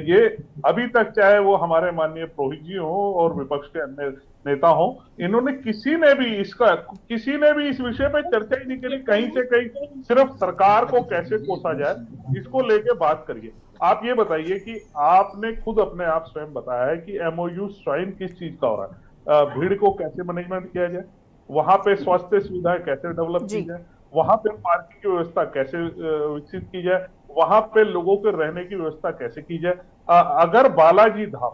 ये अभी तक, चाहे वो हमारे माननीय पुरोहित जी हो और विपक्ष के अन्य नेता हो, इन्होंने किसी ने भी इस विषय पे चर्चा ही नहीं करी। कहीं से कहीं सिर्फ सरकार को कैसे कोसा जाए, इसको लेके बात करिए। आप ये बताइए कि आपने खुद अपने आप स्वयं बताया है कि MOU साइन किस चीज का हो रहा है, भीड़ को कैसे मैनेजमेंट किया जाए, वहां पे स्वास्थ्य सुविधाएं कैसे डेवलप की जाए, वहां पे पार्किंग की व्यवस्था कैसे विकसित की जाए, वहां पे लोगों के रहने की व्यवस्था कैसे की जाए। अगर बालाजी धाम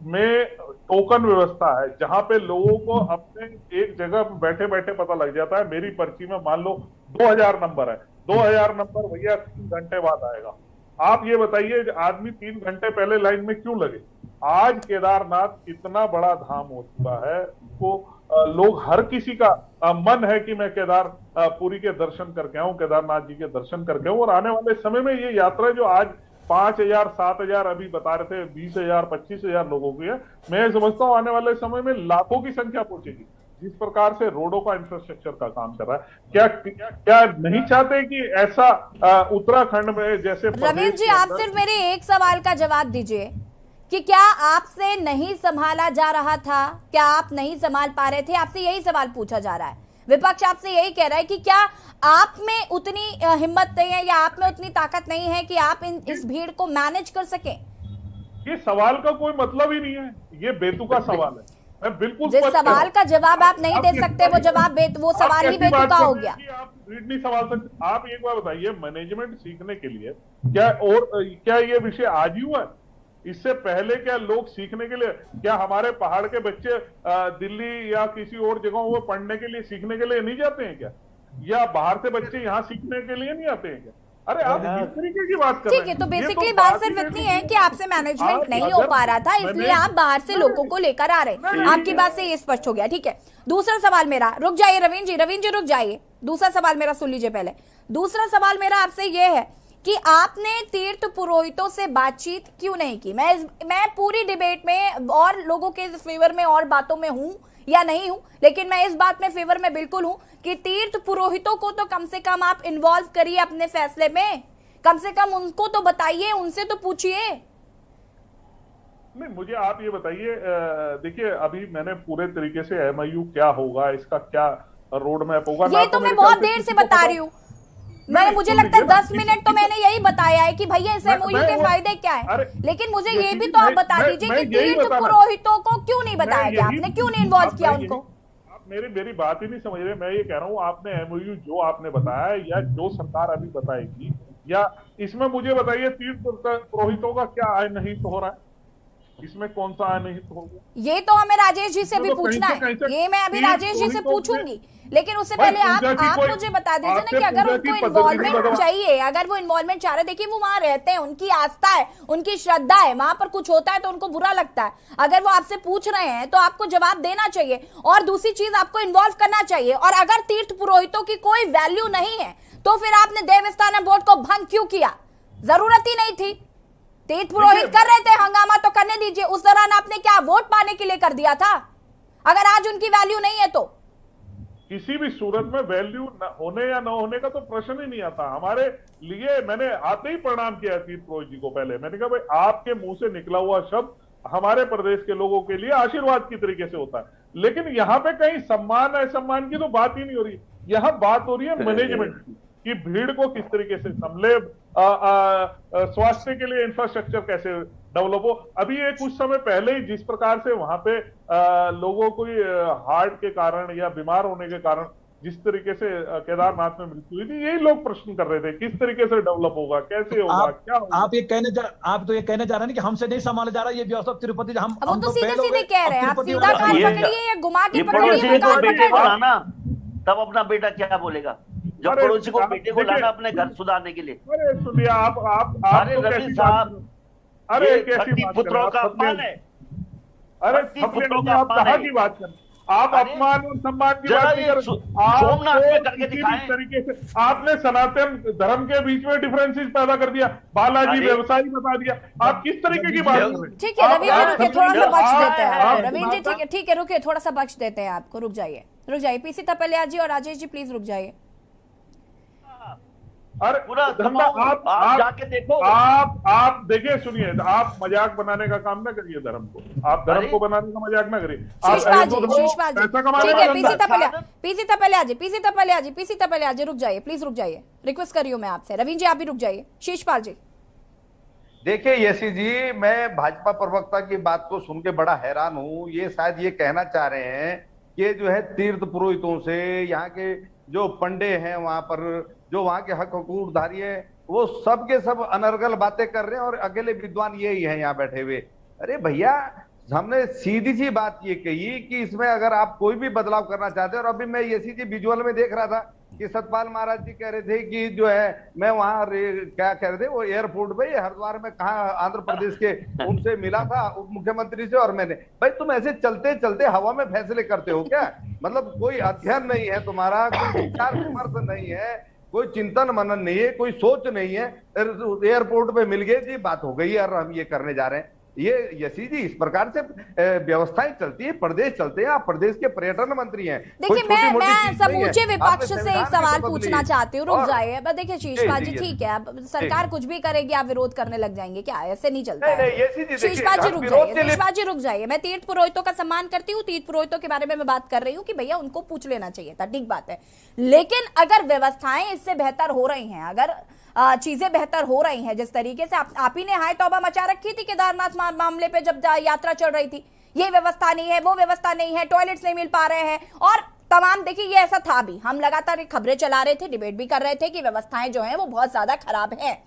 में टोकन व्यवस्था है जहां पे लोगों को अपने एक जगह बैठे बैठे पता लग जाता है, मेरी पर्ची में मान लो 2000 नंबर है, 2000 नंबर भैया 3 घंटे बाद आएगा। आप ये बताइए, आदमी 3 घंटे पहले लाइन में क्यों लगे? आज केदारनाथ इतना बड़ा धाम हो चुका है, उसको लोग, हर किसी का मन है कि मैं पुरी के दर्शन करके आऊं, केदारनाथ जी के दर्शन करके आऊं। और आने वाले समय में ये यात्रा जो आज 5000, 7000 अभी बता रहे थे, 20000, 25000 लोगों की है, मैं समझता हूं आने वाले समय में लाखों की संख्या पहुंचेगी। जिस प्रकार से रोडों का इंफ्रास्ट्रक्चर का काम कर रहा है, क्या नहीं चाहते कि ऐसा उत्तराखंड में जैसे। रवीन जी, आप सिर्फ मेरे एक सवाल का जवाब दीजिए कि क्या आपसे नहीं संभाला जा रहा था, क्या आप नहीं संभाल पा रहे थे? आपसे यही सवाल पूछा जा रहा है। विपक्ष आपसे यही कह रहा है कि क्या आप में उतनी हिम्मत नहीं है या आप में उतनी ताकत नहीं है कि आप इस भीड़ को मैनेज कर सके? ये सवाल का कोई मतलब ही नहीं है, ये बेतुका सवाल है। मैं बिल्कुल जिस सवाल का जवाब आप नहीं दे सकते, वो सवाल ही बेतुका हो गया। आप नहीं सवाल सकते। आप एक बार बताइए, मैनेजमेंट सीखने के लिए क्या ये विषय आज ही हुआ है? इससे पहले क्या लोग सीखने के लिए, क्या हमारे पहाड़ के बच्चे दिल्ली या किसी और जगहों में पढ़ने के लिए, सीखने के लिए नहीं जाते हैं क्या? या बाहर से बच्चे यहाँ सीखने के लिए नहीं आते हैं क्या? अरे आप इस तरीके की बात कर रहे हैं। ठीक है, तो बेसिकली बात सिर्फ इतनी है कि आपसे मैनेजमेंट नहीं हो पा रहा था, इसलिए आप बाहर से लोगों को लेकर आ रहे हैं। आपकी बात से ये स्पष्ट हो गया। ठीक है, दूसरा सवाल मेरा, रुक जाइए रवीन जी रुक जाइए। दूसरा सवाल मेरा सुन लीजिए पहले। दूसरा सवाल मेरा आपसे ये है कि आपने तीर्थ पुरोहितों से बातचीत क्यों नहीं की? मैं पूरी डिबेट में और लोगों के फेवर में और बातों में हूं या नहीं हूं, लेकिन मैं इस बात में फेवर में बिल्कुल हूं कि तीर्थ पुरोहितों को तो कम से कम आप इन्वॉल्व करिए अपने फैसले में, कम से कम उनको तो बताइए, उनसे तो पूछिए। नहीं, मुझे आप ये बताइए, देखिए अभी मैंने पूरे तरीके से MOU क्या होगा, इसका क्या रोड मैप होगा, ये तो मैं बहुत देर से बता रही हूँ। मुझे लगता है 10 मिनट तो मैंने यही बताया है कि भैया इस MOU के फायदे क्या है, लेकिन मुझे ये भी तो आप बता दीजिए कि तीर्थ पुरोहितों को क्यों नहीं बताया गया, आपने क्यों नहीं इन्वॉल्व किया उनको? आप मेरी बात ही नहीं समझ रहे। मैं ये कह रहा हूँ, आपने MOU जो आपने बताया या जो सरकार अभी बताएगी, या इसमें मुझे बताइए तीर्थ पुरोहितों का क्या आय नहीं तो हो रहा है, इसमें कौन सा आय नहीं तो होगा? ये तो हमें राजेश जी से भी पूछना है, ये मैं अभी राजेश जी से पूछूंगी, लेकिन उससे पहले आप मुझे बता दीजिए ना कि अगर उनको इन्वॉल्वमेंट चाहिए, अगर वो इन्वॉल्वमेंट चाह रहे, देखिए वो वहां रहते हैं, उनकी आस्था है, उनकी श्रद्धा है, वहां पर कुछ होता है तो उनको बुरा लगता है। अगर वो आपसे पूछ रहे हैं तो आपको जवाब देना चाहिए, और दूसरी चीज आपको इन्वॉल्व करना चाहिए। और अगर तीर्थ पुरोहितों की कोई वैल्यू नहीं है तो फिर आपने देवस्थानम बोर्ड को भंग क्यों किया? जरूरत ही नहीं थी। तीर्थ पुरोहित कर रहे थे हंगामा, तो करने दीजिए। उस दौरान आपने क्या वोट पाने के लिए कर दिया था? अगर आज उनकी वैल्यू नहीं है तो किसी भी सूरत में वैल्यू होने या न होने का तो प्रश्न ही नहीं आता हमारे लिए। मैंने आते ही प्रणाम किया तीर्थ पुरोहित जी को। पहले मैंने कहा भाई आपके मुंह से निकला हुआ शब्द हमारे प्रदेश के लोगों के लिए आशीर्वाद की तरीके से होता है, लेकिन यहाँ पे कहीं सम्मान असम्मान की तो बात ही नहीं हो रही। यहाँ बात हो रही है मैनेजमेंट की कि भीड़ को किस तरीके से संभले, स्वास्थ्य के लिए इंफ्रास्ट्रक्चर कैसे डेवलप हो। अभी ये कुछ समय पहले ही जिस प्रकार से वहां पे लोगों को हार्ट के कारण या बीमार होने के कारण जिस तरीके से केदारनाथ में मृत्यु हुई थी, यही लोग प्रश्न कर रहे थे किस तरीके से डेवलप होगा, कैसे होगा, क्या होगा। आप तो ये कहने जा रहे हैं कि हमसे नहीं संभाला जा रहा ये व्यवस्था तिरुपति। हम तो सीधे कह रहे हैं, आप सीधा कान पकड़िए या घुमा के पकड़िए, तब अपना बेटा क्या बोलेगा जब पड़ोसी को बेटे को लाना अपने घर सुधारने के लिए। अरे सुनिए आप अरे रवि साहब, अरे कैसी पुत्रों का अपमान है। अरे पुत्रों का अपमान की बात कर, आप अपमान और सम्मान की बात नहीं कर। सोमनाथ में करके दिखाएं तरीके से आपने सनातन धर्म के बीच में डिफरेंसेस पैदा कर दिया, बालाजी व्यवसायी बता दिया। आप किस तरीके की बात कर रहे हैं? ठीक है रवि जी रुकिए, थोड़ा सा बख्श देते हैं रवि जी। ठीक है रुकिए, थोड़ा सा बख्श देते हैं आपको। रुक जाइए पीसी तपलिया जी और राजेश जी प्लीज रुक जाइए। अरे पूरा आप जाके देखो। आप देखिए सुनिए, आप मजाक बनाने का काम ना करिए धर्म को, आप धर्म को बनाने का मजाक ना करिए। शीशपाल जी ठीक है, पीसी तपलिया जी रुक जाइए, प्लीज रुक जाइए, रिक्वेस्ट कर रही हूँ मैं आपसे। रवीन जी आप भी रुक जाइए। शीशपाल जी देखिए यशी जी, मैं भाजपा प्रवक्ता की बात को सुन के बड़ा हैरान हूँ। ये शायद ये कहना चाह रहे हैं कि जो है तीर्थ पुरोहितों से, यहाँ के जो पंडे हैं वहां पर, जो वहां के हक हकूकधारी है, वो सब के सब अनर्गल बातें कर रहे हैं और अकेले विद्वान यही हैं यहाँ बैठे हुए। अरे भैया, हमने सीधी सी बात ये कही कि इसमें अगर आप कोई भी बदलाव करना चाहते हैं, और अभी मैं यशी जी विजुअल में देख रहा था कि सतपाल महाराज जी कह रहे थे कि जो है मैं वहां क्या कह रहे थे, वो एयरपोर्ट पे हरिद्वार में कहा आंध्र प्रदेश के उनसे मिला था उप मुख्यमंत्री से, और मैंने भाई तुम ऐसे चलते चलते हवा में फैसले करते हो क्या? मतलब कोई अध्ययन नहीं है तुम्हारा, कोई विचार विमर्श नहीं है, कोई चिंतन मनन नहीं है, कोई सोच नहीं है। एयरपोर्ट पे मिल गए जी, बात हो गई और हम ये करने जा रहे हैं। ये यशी जी, इस प्रकार से व्यवस्थाएं चलती है, प्रदेश चलते हैं। आप प्रदेश के पर्यटन मंत्री हैं। देखिए मैं समूचे विपक्ष से एक सवाल पूछना चाहती हूँ, रुक जाइए। देखिए शीशपाल जी ठीक है, अब सरकार कुछ भी करेगी आप विरोध करने लग जाएंगे क्या? ऐसे नहीं चलता है। शीशपाल जी रुक जाइए, मैं तीर्थ पुरोहितों का सम्मान करती हूँ, तीर्थ पुरोहितों के बारे में मैं बात कर रही हूँ कि भैया उनको पूछ लेना चाहिए था, ठीक बात है। लेकिन अगर व्यवस्थाएं इससे बेहतर हो रही हैं, अगर चीजें बेहतर हो रही हैं, जिस तरीके से आप ही ने हाय तौबा मचा रखी थी केदारनाथ मामले पे जब यात्रा चल रही थी, ये व्यवस्था नहीं है, वो व्यवस्था नहीं है, टॉयलेट्स नहीं मिल पा रहे हैं, और तमाम देखिए ये ऐसा था भी, हम लगातार खबरें चला रहे थे, डिबेट भी कर रहे थे कि व्यवस्थाएं जो हैं वो बहुत ज्यादा खराब हैं,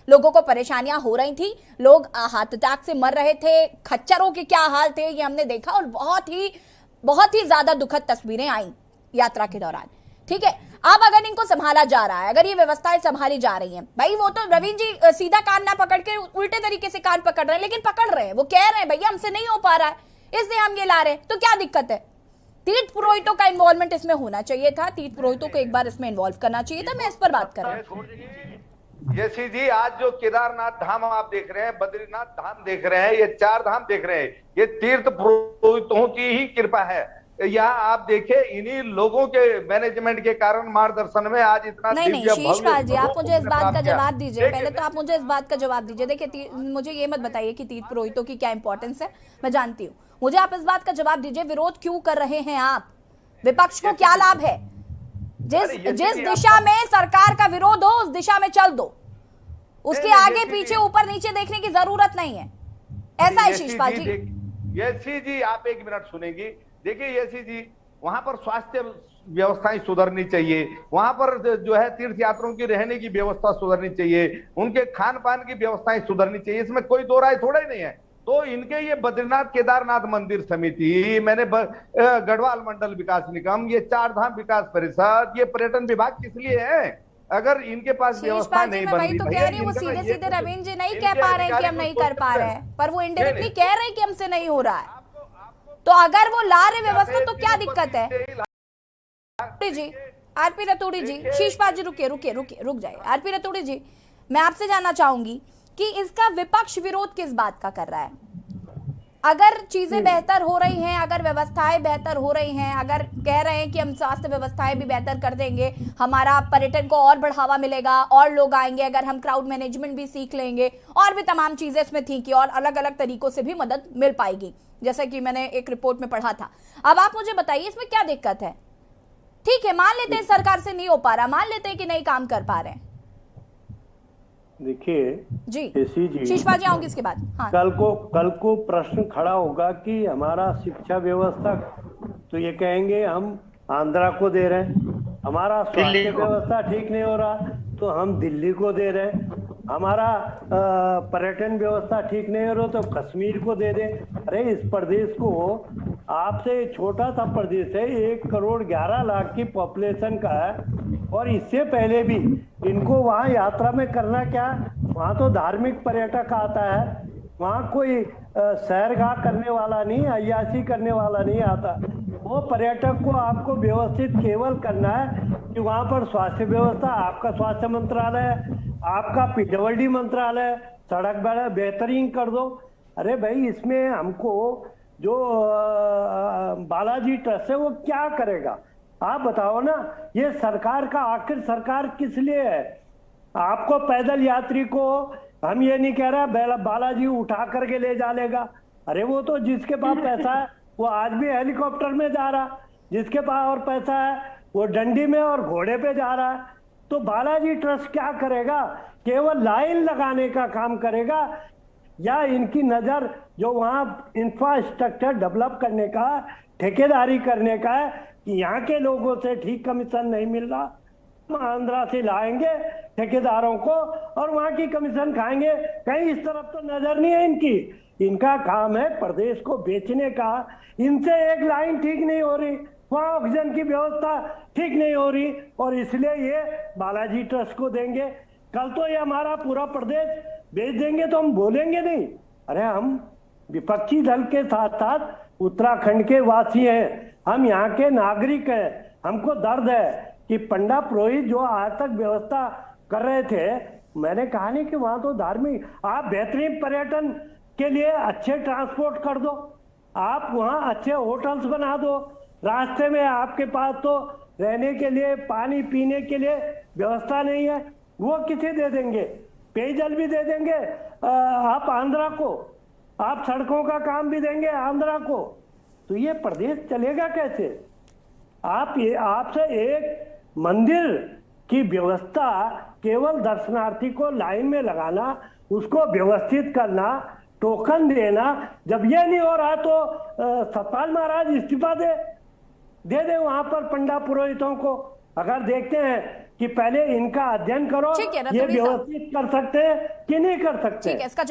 लोगों को परेशानियां हो रही थी, लोग हार्ट अटैक से मर रहे थे, खच्चरों के क्या हाल थे ये हमने देखा, और बहुत ही ज्यादा दुखद तस्वीरें आई यात्रा के दौरान। ठीक है, अब अगर इनको संभाला जा रहा है, अगर ये व्यवस्थाएं संभाली जा रही हैं, भाई वो तो रवीन जी सीधा कान ना पकड़ के उल्टे तरीके से कान पकड़ रहे हैं, लेकिन पकड़ रहे हैं, वो कह रहे हैं भैया हमसे नहीं हो पा रहा है इसलिए हम ये ला रहे हैं, तो क्या दिक्कत है? तीर्थ पुरोहितों का इन्वॉल्वमेंट इसमें होना चाहिए था, तीर्थ पुरोहितों को एक बार इसमें इन्वॉल्व करना चाहिए था। मैं इस पर बात कर रहा हूँ। यशी जी, आज जो केदारनाथ धाम आप देख रहे हैं, बद्रीनाथ धाम देख रहे हैं, ये 4 धाम देख रहे हैं, ये तीर्थ पुरोहितों की ही कृपा है। यहाँ आप देखे इन्हीं लोगों के मैनेजमेंट के कारण मार्गदर्शन में आज इतना नहीं शीशपाल जी, आप मुझे इस बात का जवाब दीजिए। पहले तो आप मुझे इस बात का जवाब दीजिए। देखिए मुझे ये मत बताइए कि तीर्थ पुरोहितों की क्या इंपॉर्टेंस है, मैं जानती हूँ, मुझे आप इस बात का जवाब दीजिए, विरोध क्यों कर रहे हैं आप? विपक्ष को क्या लाभ है? जिस दिशा में सरकार का विरोध हो उस दिशा में चल दो, उसके आगे पीछे ऊपर नीचे देखने की जरूरत नहीं है। ऐसा है शीशपाल जी। यशी जी आप एक मिनट सुनेंगी। देखिए यशी जी, वहां पर स्वास्थ्य व्यवस्थाएं सुधरनी चाहिए, वहां पर जो है तीर्थ यात्रियों की रहने की व्यवस्था सुधरनी चाहिए, उनके खान पान की व्यवस्थाएं सुधरनी चाहिए, इसमें कोई दो राय थोड़ा ही नहीं है। तो इनके ये बद्रीनाथ केदारनाथ मंदिर समिति, मैंने गढ़वाल मंडल विकास निगम, ये 4 धाम विकास परिषद, ये पर्यटन विभाग किस लिए है? अगर इनके पास व्यवस्था नहीं बन रही, तो कह रही हूँ वो सीधे रवीन जी नहीं कह पा रहे हैं कि हम नहीं कर पा रहे हैं, पर वो इनडायरेक्टली कह रहे हैं कि हमसे नहीं हो रहा है। तो अगर वो ला रहे व्यवस्था तो क्या दिक्कत है? जी आरपी रतूड़ी जी, शीशपाल जी रुक जाए। आरपी रतूड़ी जी, मैं आपसे जानना चाहूंगी कि इसका विपक्ष विरोध किस बात का कर रहा है? अगर चीजें बेहतर हो रही हैं, अगर व्यवस्थाएं बेहतर हो रही हैं, अगर कह रहे हैं कि हम स्वास्थ्य व्यवस्थाएं भी बेहतर कर देंगे, हमारा पर्यटन को और बढ़ावा मिलेगा और लोग आएंगे, अगर हम क्राउड मैनेजमेंट भी सीख लेंगे और भी तमाम चीजें इसमें थी कि और अलग अलग तरीकों से भी मदद मिल पाएगी, जैसा कि मैंने एक रिपोर्ट में पढ़ा था। अब आप मुझे बताइए इसमें क्या दिक्कत है? ठीक है, मान लेते हैं सरकार से नहीं हो पा रहा, मान लेते हैं कि नहीं काम कर पा रहे हैं। देखिए जी एसी जी, शीशपा जी आऊंगी इसके बाद। हाँ। कल को प्रश्न खड़ा होगा कि हमारा शिक्षा व्यवस्था, तो ये कहेंगे हम आंध्रा को दे रहे हैं, हमारा स्वास्थ्य व्यवस्था ठीक नहीं हो रहा तो हम दिल्ली को दे रहे हैं, हमारा पर्यटन व्यवस्था ठीक नहीं हो रहा तो कश्मीर को दे दे। अरे इस प्रदेश को, आपसे छोटा सा प्रदेश है, 1,11,00,000 की पॉपुलेशन का है, और इससे पहले भी इनको वहाँ यात्रा में करना क्या, वहाँ तो धार्मिक पर्यटक आता है, वहाँ कोई सैरगाह करने वाला नहीं, अय्याशी करने वाला नहीं आता। वो पर्यटक को आपको व्यवस्थित केवल करना है कि वहाँ पर स्वास्थ्य व्यवस्था, आपका स्वास्थ्य मंत्रालय, आपका पीडब्ल्यूडी मंत्रालय, सड़क बेहतरीन कर दो। अरे भाई इसमें हमको जो बालाजी ट्रस्ट है वो क्या करेगा, आप बताओ ना। ये सरकार का, आखिर सरकार किस लिए है? आपको पैदल यात्री को, हम ये नहीं कह रहे बालाजी उठा करके ले जा लेगा, अरे वो तो जिसके पास पैसा है वो आज भी हेलीकॉप्टर में जा रहा, जिसके पास और पैसा है वो डंडी में और घोड़े पे जा रहा है। तो बालाजी ट्रस्ट क्या करेगा? केवल लाइन लगाने का काम करेगा, या इनकी नजर जो वहाँ इंफ्रास्ट्रक्चर डेवलप करने का, ठेकेदारी करने का है कि यहाँ के लोगों से ठीक कमीशन नहीं मिल रहा, हम आंध्रा से लाएंगे ठेकेदारों को और वहाँ की कमीशन खाएंगे। कहीं इस तरफ तो नजर नहीं है इनकी। इनका काम है प्रदेश को बेचने का। इनसे एक लाइन ठीक नहीं हो रही, वहाँ ऑक्सीजन की व्यवस्था ठीक नहीं हो रही, और इसलिए ये बालाजी ट्रस्ट को देंगे। कल तो ये हमारा पूरा प्रदेश बेच देंगे तो हम बोलेंगे नहीं। अरे हम विपक्षी दल के साथ साथ उत्तराखंड के वासी हैं, हम यहाँ के नागरिक हैं, हमको दर्द है कि पंडा पुरोहित जो आज तक व्यवस्था कर रहे थे, मैंने कहा नहीं कि वहां तो धार्मिक, आप बेहतरीन पर्यटन के लिए अच्छे ट्रांसपोर्ट कर दो, आप वहाँ अच्छे होटल्स बना दो, रास्ते में आपके पास तो रहने के लिए, पानी पीने के लिए व्यवस्था नहीं है, वो किसे दे देंगे? पेयजल भी दे देंगे आप आंध्रा को, आप सड़कों का काम भी देंगे आंध्रा को, तो ये प्रदेश चलेगा कैसे? आपसे एक मंदिर की व्यवस्था, केवल दर्शनार्थी को लाइन में लगाना, उसको व्यवस्थित करना, टोकन देना, जब ये नहीं हो रहा तो सतपाल महाराज इस्तीफा दे दे वहां पर पंडा पुरोहितों को। अगर देखते हैं कि पहले इनका अध्ययन करो, ये व्यवस्थित कर सकते हैं कि नहीं कर सकते। ठीक है, इसका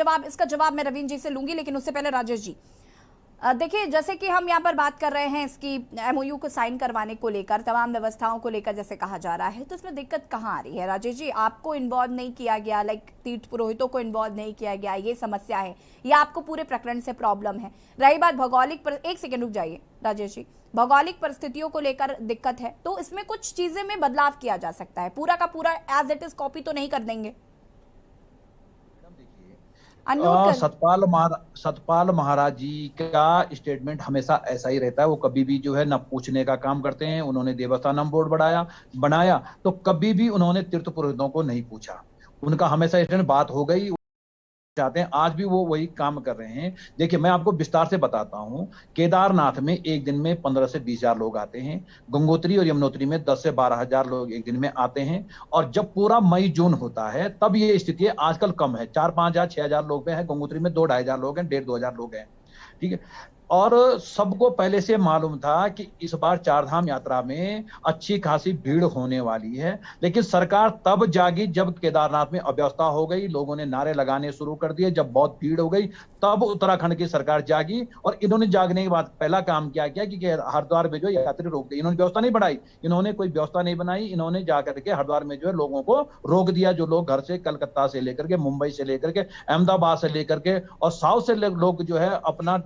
जवाब मैं रवीन जी से लूंगी, लेकिन उससे पहले राजेश जी, देखिए जैसे कि हम यहाँ पर बात कर रहे हैं इसकी एमओयू को साइन करवाने को लेकर, तमाम व्यवस्थाओं को लेकर जैसे कहा जा रहा है, तो इसमें दिक्कत कहाँ आ रही है? राजेश जी, आपको इन्वॉल्व नहीं किया गया, तीर्थ पुरोहितों को इन्वॉल्व नहीं किया गया, ये समस्या है, या आपको पूरे प्रकरण से प्रॉब्लम है? रही बात भौगोलिक एक सेकेंड रुक जाइए राजेश जी, भौगोलिक परिस्थितियों को लेकर दिक्कत है, तो इसमें कुछ चीजें में बदलाव किया जा सकता है, पूरा का पूरा एज इट इज कॉपी तो नहीं कर देंगे। सतपाल महाराज जी का स्टेटमेंट हमेशा ऐसा ही रहता है, वो कभी भी जो है न पूछने का काम करते हैं। उन्होंने देवस्थानम बोर्ड बनाया तो कभी भी उन्होंने तीर्थ पुरोहितों को नहीं पूछा, उनका हमेशा स्टेटमेंट बात हो गई चाहते हैं, आज भी वो वही काम कर रहे हैं। देखिए मैं आपको विस्तार से बताता हूं, केदारनाथ में एक दिन में 15 से 20 हजार लोग आते हैं, गंगोत्री और यमुनोत्री में 10 से 12 हजार लोग एक दिन में आते हैं, और जब पूरा मई जून होता है तब ये स्थिति है। आजकल कम है, 4-5 हजार 6 हजार लोग हैं, गंगोत्री में 2-2.5 हजार लोग हैं, 1.5-2 हजार लोग हैं, ठीक है। और सबको पहले से मालूम था कि इस बार चारधाम यात्रा में अच्छी खासी भीड़ होने वाली है, लेकिन सरकार तब जागी जब केदारनाथ में अव्यवस्था हो गई, लोगों ने नारे लगाने शुरू कर दिए, जब बहुत भीड़ हो गई तब उत्तराखंड की सरकार जागी, और इन्होंने जागने के बाद पहला काम क्या किया कि हरिद्वार में जो यात्री रोक दी। इन्होंने व्यवस्था नहीं बनाई, इन्होंने कोई व्यवस्था नहीं बनाई, इन्होंने जाकर के हरिद्वार में जो है लोगों को रोक दिया, जो लोग घर से कलकत्ता से लेकर के, मुंबई से लेकर के, अहमदाबाद से लेकर के और साउथ से लोग जो है अपना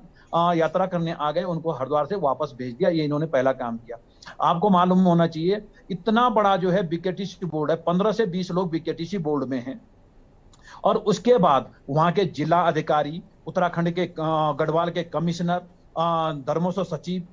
यात्रा करने आ गए, उनको हरिद्वार से वापस भेज दिया। ये इन्होंने पहला काम किया। आपको मालूम होना चाहिए इतना बड़ा जो है बीकेटीसी बोर्ड है, 15 से 20 लोग बीकेटीसी बोर्ड में हैं, और उसके बाद वहां के जिला अधिकारी, उत्तराखंड के गढ़वाल के कमिश्नर, धर्मस्व सचिव,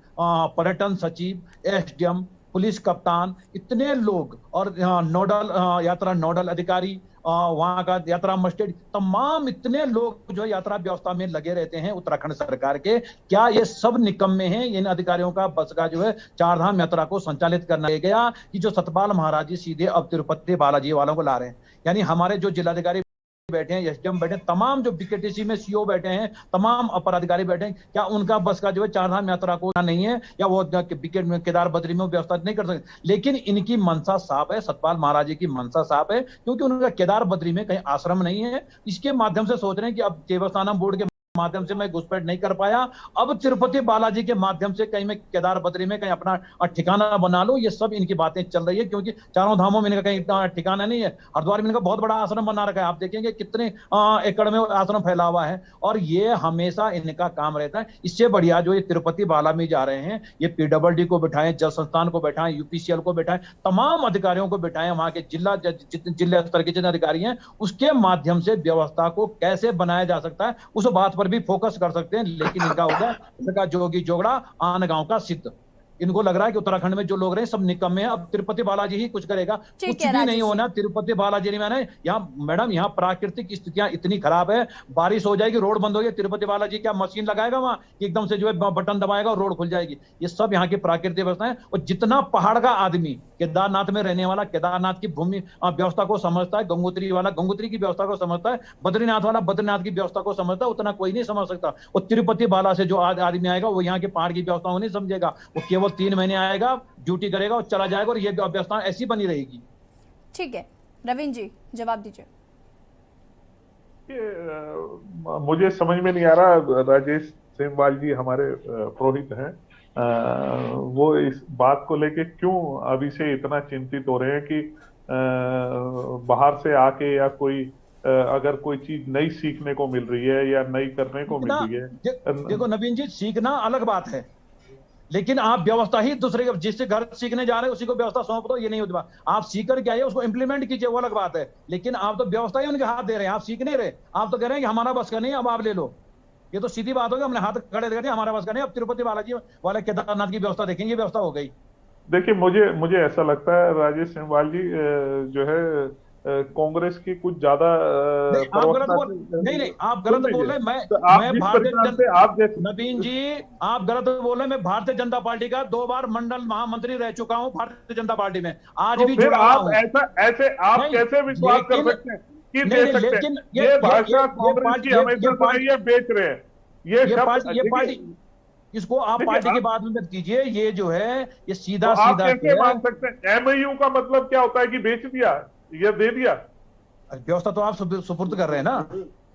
पर्यटन सचिव, एसडीएम, पुलिस कप्तान, इतने लोग और नोडल यात्रा नोडल अधिकारी, वहां का यात्रा मजिस्ट्रेट, तमाम इतने लोग जो यात्रा व्यवस्था में लगे रहते हैं उत्तराखंड सरकार के। क्या ये सब निकम्मे हैं? इन अधिकारियों का बस का जो है चारधाम यात्रा को संचालित करना गया कि जो सतपाल महाराज जी सीधे अब तिरुपति बालाजी वालों को ला रहे हैं। यानी हमारे जो जिलाधिकारी बैठे हैं, एसडीएम बैठे हैं, तमाम जो बीकेटीसी में सीओ बैठे हैं, तमाम अपर अधिकारी बैठे हैं, क्या उनका बस का जो है चारधाम यात्रा को नहीं है, या वो केदार बद्री में व्यवस्था नहीं कर सकते? लेकिन इनकी मनसा साफ है, सतपाल महाराज जी की मनसा साफ है, क्योंकि उनका केदार बद्री में कहीं आश्रम नहीं है। इसके माध्यम से सोच रहे हैं कि अब देवस्थानम बोर्ड के माध्यम से मैं घुसपैठ नहीं कर पाया, अब तिरुपति बालाजी के माध्यम से कहीं मैं केदार बद्री में कहीं अपना ठिकाना बना लूं। ये सब इनकी बातें चल रही है, क्योंकि चारों धामों में इनका कहीं इतना ठिकाना नहीं है। हरिद्वार में इनका बहुत बड़ा आश्रम बना रखा है, आप देखेंगे कितने एकड़ में आश्रम फैला हुआ है, और ये हमेशा इनका काम रहता है। इससे बढ़िया जो ये तिरुपति बाला में जा रहे हैं, ये पीडब्ल्यूडी को बैठाएं, जल संस्थान को बैठाएं, यूपीसीएल को बैठाएं, तमाम अधिकारियों को बैठाएं, वहां के जिला स्तर के जितने अधिकारी हैं, उसके माध्यम से व्यवस्था को कैसे बनाया जा सकता है उस बात पर भी फोकस कर सकते हैं। लेकिन इनका होगा इसका जोगी जोगड़ा आन गांव का सिद्ध। इनको लग रहा है कि उत्तराखंड में जो लोग रहे सब निकम्मे हैं, अब तिरुपति बालाजी ही कुछ करेगा। कुछ भी नहीं होना तिरुपति बालाजी में। यहाँ मैडम, यहाँ प्राकृतिक स्थितियां इतनी खराब है, बारिश हो जाएगी, रोड बंद हो जाएगी, तिरुपति बालाजी क्या मशीन लगाएगा वहां कि एकदम से जो है बटन दबाएगा और रोड खुल जाएगी? ये सब यहाँ की प्राकृतिक व्यवस्था है। और जितना पहाड़ का आदमी केदारनाथ में रहने वाला केदारनाथ की भूमि व्यवस्था को समझता है, गंगोत्री वाला गंगोत्री की व्यवस्था को समझता है, बद्रीनाथ वाला बद्रीनाथ की व्यवस्था को समझता है, उतना कोई नहीं समझ सकता। और तिरुपति बाला से जो आदमी आएगा वो यहाँ के पहाड़ की व्यवस्था नहीं समझेगा। वो केवल 3 महीने आएगा, ड्यूटी करेगा और चला जाएगा, और ये व्यवस्था ऐसी बनी रहेगी। ठीक है, रविंद्र जी जवाब दीजिए। मुझे समझ में नहीं आ रहा, राजेश सेमवाल जी हमारे पुरोहित हैं, वो इस बात को लेके क्यों अभी से इतना चिंतित हो रहे हैं कि बाहर से आके या कोई अगर कोई चीज नई सीखने को मिल रही है या नई करने को मिल रही है। देखो नवीन जी, सीखना अलग बात है, लेकिन आप व्यवस्था ही दूसरे के जिससे घर सीखने जा रहे हैं उसी को व्यवस्था सौंप दो, ये नहीं होती बात। आप सीख कर के आइए, उसको इंप्लीमेंट कीजिए, वो अलग बात है। लेकिन आप तो व्यवस्था ही उनके हाथ दे रहे हैं, आप सीख नहीं रहे। आप तो कह रहे हैं कि हमारा बस का नहीं, अब आप ले लो। ये तो सीधी बात होगी, हमने हाथ खड़े कर दिया, हमारा बस का नहीं, अब तिरुपति बालाजी वाले केदारनाथ की व्यवस्था देखेंगे, व्यवस्था हो गई। देखिए, मुझे ऐसा लगता है राजेश सेमवाल जी जो है कांग्रेस की कुछ ज्यादा नहीं, आप गलत बोल रहे हैं। मैं भारतीय नवीन जी, आप गलत बोल रहे हैं। मैं भारतीय जनता पार्टी का 2 बार मंडल महामंत्री रह चुका हूं भारतीय जनता पार्टी में, आज भी जुड़ा हुआ हूं। ऐसे आप कैसे विश्वास कर सकते हैं कि दे सकते हैं? ये भाषा कांग्रेस की हमेशा से ये बेच रहे हैं, ये पार्टी, इसको आप पार्टी के बाद में मत कीजिए। ये जो है ये सीधा आप कैसे मान सकते हैं? एमओयू का मतलब क्या होता है कि बेच दिया, ये दे दिया? व्यवस्था तो आप सुपुर्द कर रहे हैं ना।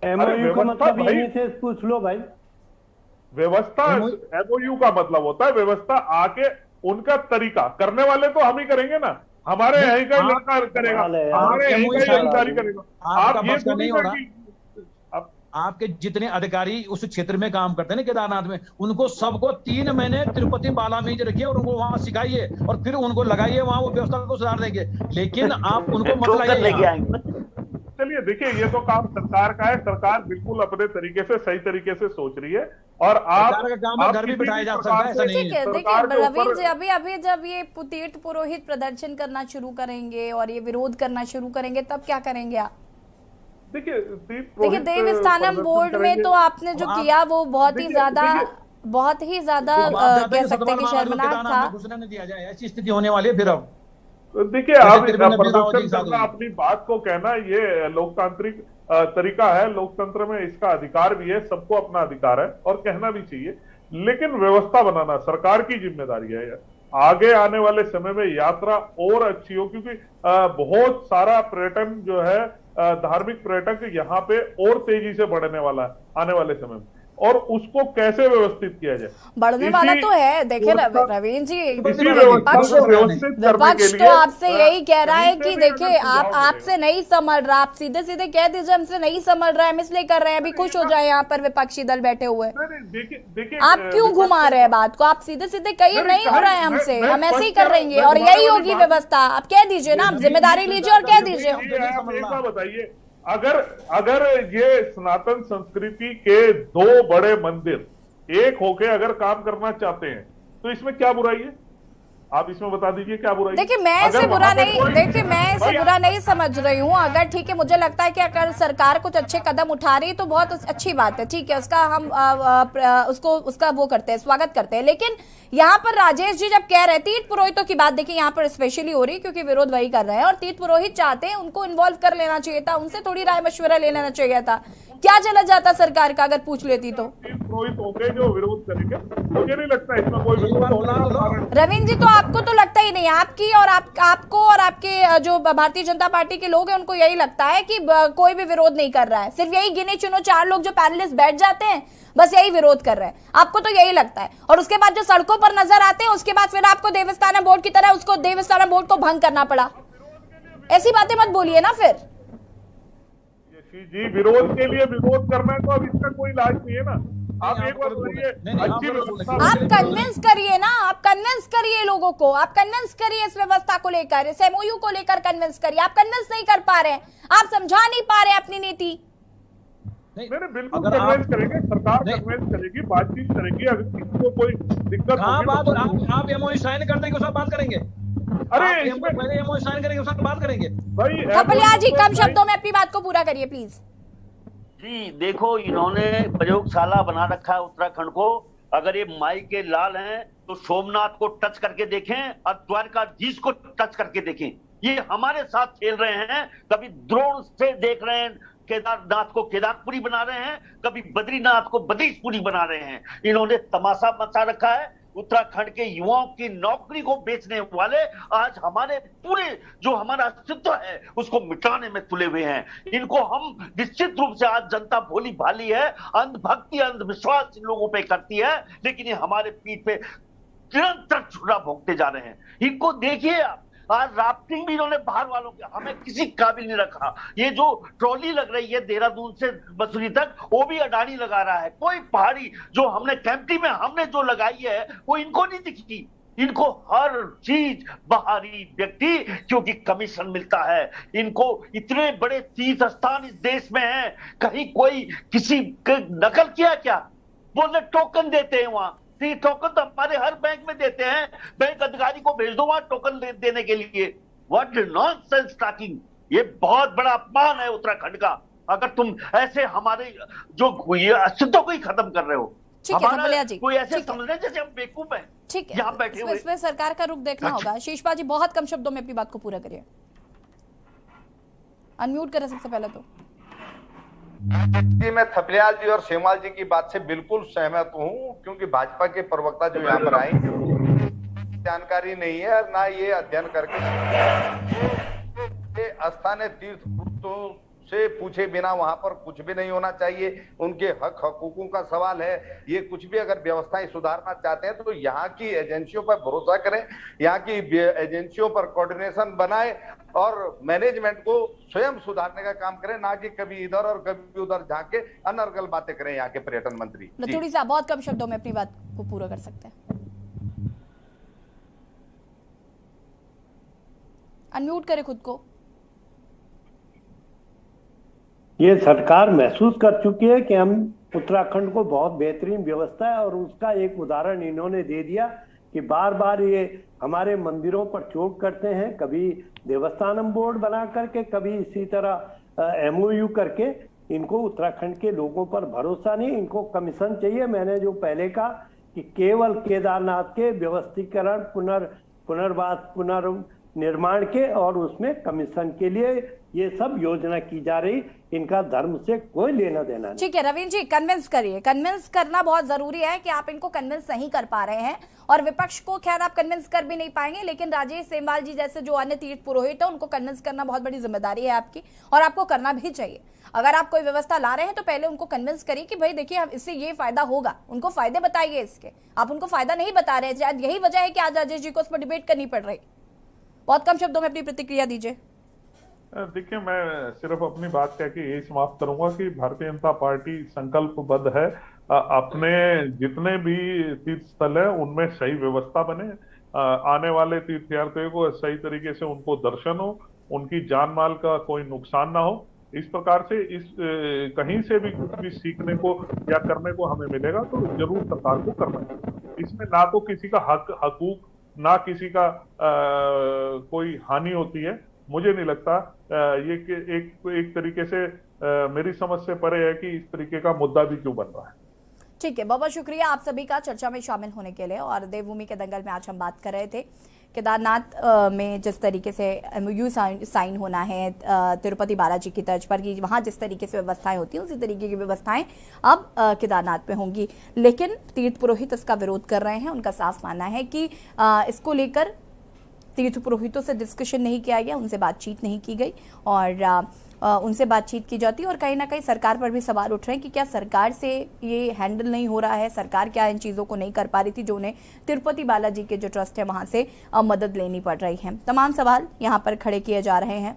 एमओयू का मतलब यहीं से पूछ लो भाई। व्यवस्था एमओयू का मतलब होता है व्यवस्था आके उनका तरीका, करने वाले तो हम ही करेंगे ना, हमारे यहीं का लड़का करेगा, हमारे यहीं का अधिकारी करेगा। आप ये नहीं होगा। आपके जितने अधिकारी उस क्षेत्र में काम करते हैं ना केदारनाथ में, उनको सबको 3 महीने तिरुपति बाला में रखिए और उनको वहां सिखाइए और फिर उनको लगाइए वहां, वो व्यवस्था को सुधार देंगे। लेकिन आप उनको मत लाइए। चलिए देखिए, ये तो काम सरकार का है, सरकार बिल्कुल अपने तरीके से सही तरीके से सोच रही है। और आप घर भी बिठाया जा सकता है, ऐसा नहीं है। देखिए रवींद्र जी, अभी जब ये तीर्थ पुरोहित प्रदर्शन करना शुरू करेंगे और ये विरोध करना शुरू करेंगे, तब क्या करेंगे आप? देखिए देवस्थानम बोर्ड में तो आपने जो किया वो बहुत ही ज्यादा कह सकते हैं कि शर्मनाक था। घुसने नहीं दिया जाए, ऐसी स्थिति होने वाली है। फिर अब देखिए, आप प्रदर्शन करना, अपनी बात को कहना, ये लोकतांत्रिक तरीका है, लोकतंत्र में इसका अधिकार भी है, सबको अपना अधिकार है और कहना भी चाहिए। लेकिन व्यवस्था बनाना सरकार की जिम्मेदारी है। आगे आने वाले समय में यात्रा और अच्छी हो, क्योंकि बहुत सारा पर्यटन जो है, धार्मिक पर्यटक यहाँ पे और तेजी से बढ़ने वाला है आने वाले समय में, और उसको कैसे व्यवस्थित किया जाए? बढ़ने वाला तो है। देखिए रवींद्र जी, विपक्ष तो आपसे यही कह रहा है कि देखिए आपसे नहीं समझ रहा, आप सीधे सीधे कह दीजिए हमसे नहीं समझ रहा है, हम इसलिए कर रहे हैं। अभी खुश हो जाए यहाँ पर विपक्षी दल बैठे हुए। आप क्यों घुमा रहे हैं बात को? आप सीधे सीधे कहिए नहीं हो रहा है हमसे, हम ऐसे ही कर रहेंगे और यही होगी व्यवस्था। आप कह दीजिए ना, आप जिम्मेदारी लीजिए और कह दीजिए। एक बात बताइए, अगर ये सनातन संस्कृति के दो बड़े मंदिर एक होके अगर काम करना चाहते हैं तो इसमें क्या बुराई है? आप इसमें बता दीजिए क्या बुराई? देखिए मैं इसे बुरा नहीं समझ रही हूँ। अगर ठीक है, मुझे लगता है कि अगर सरकार कुछ अच्छे कदम उठा रही है तो बहुत अच्छी बात है, ठीक है, उसका हम उसका वो करते हैं, स्वागत करते हैं। लेकिन यहाँ पर राजेश जी जब कह रहे हैं तीर्थ पुरोहितों की बात, देखिए यहाँ पर स्पेशली हो रही क्योंकि विरोध वही कर रहे हैं और तीर्थ पुरोहित चाहते हैं, उनको इन्वॉल्व कर लेना चाहिए था, उनसे थोड़ी राय मशवरा ले लेना चाहिए था। क्या चला जाता सरकार का अगर पूछ लेती तो? पुरोहित होंगे जो विरोध करेंगे, मुझे नहीं लगता इसमें कोई विरोध। रविंद्र जी, तो आपको तो लगता ही नहीं, आपकी और आपको और आपके जो भारतीय जनता पार्टी के लोग हैं उनको यही लगता है कि कोई भी विरोध नहीं कर रहा है, सिर्फ यही गिने चुनो 4 लोग जो पैनलिस्ट बैठ जाते हैं बस यही विरोध कर रहे हैं, आपको तो यही लगता है। और उसके बाद जो सड़कों पर नजर आते हैं उसके बाद फिर आपको देवस्थानम बोर्ड की तरह उसको देवस्थानम बोर्ड को भंग करना पड़ा। ऐसी बातें मत बोलिए ना फिर जी। विरोध के लिए विरोध करना है तो अब इसका कोई इलाज नहीं है ना। आप एक बार बोलिए, अच्छी व्यवस्था आप कन्विंस करिए ना, आप कन्विंस करिए लोगों को, आप कन्विंस करिए इस व्यवस्था को लेकर, इस एमओयू को लेकर कन्विंस करिए। आप कन्विंस नहीं कर पा रहे हैं, आप समझा नहीं पा रहे हैं अपनी नीति। नहीं बिल्कुल कन्विंस करेंगे, सरकार कन्विंस करेगी, बातचीत करेगी। अगर किसी को कोई दिक्कत आप एमओयू साइन कर देंगे, उसका बात करेंगे। अरे पहले एमओयू साइन करेंगे, उसका बात करेंगे। कपलिया जी कम शब्दों में अपनी बात को पूरा करिए प्लीज। जी देखो, इन्होंने प्रयोगशाला बना रखा है उत्तराखंड को। अगर ये माई के लाल हैं तो सोमनाथ को टच करके देखें और द्वारकाधीश को टच करके देखें। ये हमारे साथ खेल रहे हैं, कभी द्रोण से देख रहे हैं, केदारनाथ को केदारपुरी बना रहे हैं, कभी बद्रीनाथ को बद्रीशपुरी बना रहे हैं। इन्होंने तमाशा मचा रखा है। उत्तराखंड के युवाओं की नौकरी को बेचने वाले आज हमारे पूरे जो हमारा अस्तित्व है उसको मिटाने में तुले हुए हैं। इनको हम निश्चित रूप से आज जनता भोली भाली है, अंधभक्ति अंधविश्वास इन लोगों पे करती है, लेकिन ये हमारे पीठ पे निरंतर छुरा भोगते जा रहे हैं। इनको देखिए आप, आज राफ्टिंग भी इन्होंने बाहर वालों के, हमें किसी काबिल नहीं रखा। ये जो ट्रॉली लग रही है देहरादून से मसूरी तक, वो भी अडानी लगा रहा है। कोई पहाड़ी जो हमने कैंपटी में हमने जो लगाई है वो इनको नहीं दिखती। इनको हर चीज बाहरी व्यक्ति, क्योंकि कमीशन मिलता है। इनको इतने बड़े तीर्थ स्थान इस देश में हैं, कहीं कोई किसी नकल किया क्या? बोले टोकन देते हैं वहां, टोकन तो हमारे हर बैंक में देते हैं। बैंक अधिकारी को भेज दो वहां टोकन देने के लिए। What nonsense talking! ये बहुत बड़ा अपमान है उत्तराखंड का। अगर तुम ऐसे हमारे जो अस्तित्व को ही खत्म कर रहे हो, हमारा कोई ऐसे समझ रहे जैसे हम बेवकूफ हैं। ठीक है, यहाँ बैठे हुए इसमें सरकार का रुख देखना होगा। शीशपा जी बहुत कम शब्दों में अपनी बात को पूरा करिए। अनम्यूट करें सबसे पहले तो। जी मैं थपलियाल जी और सेमाल जी की बात से बिल्कुल सहमत हूँ, क्योंकि भाजपा के प्रवक्ता जो यहाँ पर आए जानकारी नहीं है और ना ये अध्ययन करके स्थानीय तीर्थों से पूछे बिना वहां पर कुछ भी नहीं होना चाहिए। उनके हक हकूकों का सवाल है। ये कुछ भी अगर व्यवस्थाएं सुधारना चाहते हैं तो यहाँ की एजेंसियों पर भरोसा करें, यहाँ की एजेंसियों पर कोऑर्डिनेशन बनाए और मैनेजमेंट को स्वयं सुधारने का काम करें, ना कि कभी इधर और कभी उधर झांके अनर्गल बातें करें यहाँ के पर्यटन मंत्री। रतूड़ी साहब बहुत कम शब्दों में अपनी बात को पूरा कर सकते हैं। अनम्यूट करें खुद को। ये सरकार महसूस कर चुकी है कि हम उत्तराखंड को बहुत बेहतरीन व्यवस्था है और उसका एक उदाहरण इन्होंने दे दिया कि बार बार ये हमारे मंदिरों पर चोट करते हैं, कभी देवस्थानम बोर्ड बना करके, कभी इसी तरह एमओयू करके। इनको उत्तराखंड के लोगों पर भरोसा नहीं, इनको कमीशन चाहिए। मैंने जो पहले कहा कि केवल केदारनाथ के व्यवस्थीकरण पुनर्वास पुनर्निर्माण के और उसमें कमीशन के लिए ये सब योजना की जा रही, इनका धर्म से कोई लेना देना नहीं। ठीक है रवीन जी, कन्विंस करिए। कन्विंस करना बहुत जरूरी है कि आप इनको कन्विंस नहीं कर पा रहे हैं और विपक्ष को खैर आप कन्विंस कर भी नहीं पाएंगे, लेकिन राजेश सेमवाल जी जैसे जो अन्य तीर्थ पुरोहित है उनको कन्विंस करना बहुत बड़ी जिम्मेदारी है आपकी और आपको करना भी चाहिए। अगर आप कोई व्यवस्था ला रहे हैं तो पहले उनको कन्विंस करिए कि भाई देखिए इससे ये फायदा होगा, उनको फायदे बताइए इसके। आप उनको फायदा नहीं बता रहे हैं, यही वजह है कि आज राजेश जी को उस पर डिबेट करनी पड़ रही। बहुत कम शब्दों में अपनी प्रतिक्रिया दीजिए। देखिए, मैं सिर्फ अपनी बात कह के यही समाप्त करूंगा कि भारतीय जनता पार्टी संकल्पबद्ध है अपने जितने भी तीर्थ स्थल है उनमें सही व्यवस्था बने, आने वाले तीर्थयात्रियों को सही तरीके से उनको दर्शन हो, उनकी जान माल का कोई नुकसान ना हो इस प्रकार से कहीं से भी कुछ भी सीखने को या करने को हमें मिलेगा तो जरूर सरकार को करना चाहिए। इसमें ना तो किसी का हकूक ना किसी का कोई हानि होती है। मुझे नहीं लगता ये एक तरीके से मेरी समझ से परे है कि इस तरीके का मुद्दा भी क्यों बन रहा है। ठीक है, बहुत बहुत शुक्रिया आप सभी का चर्चा में शामिल होने के लिए। और देवभूमि के दंगल में आज हम बात कर रहे थे केदारनाथ में जिस तरीके से MOU साइन होना है तिरुपति बालाजी की तर्ज पर, कि वहाँ जिस तरीके से व्यवस्थाएं होती हैं उसी तरीके की व्यवस्थाएं अब केदारनाथ में होंगी। लेकिन तीर्थ पुरोहित इसका विरोध कर रहे हैं। उनका साफ मानना है कि इसको लेकर तीर्थ पुरोहितों से डिस्कशन नहीं किया गया, उनसे बातचीत नहीं की गई और उनसे बातचीत की जाती और कहीं ना कहीं सरकार पर भी सवाल उठ रहे हैं कि क्या सरकार से ये हैंडल नहीं हो रहा है, सरकार क्या इन चीज़ों को नहीं कर पा रही थी जो उन्हें तिरुपति बालाजी के जो ट्रस्ट है वहाँ से मदद लेनी पड़ रही है। तमाम सवाल यहाँ पर खड़े किए जा रहे हैं।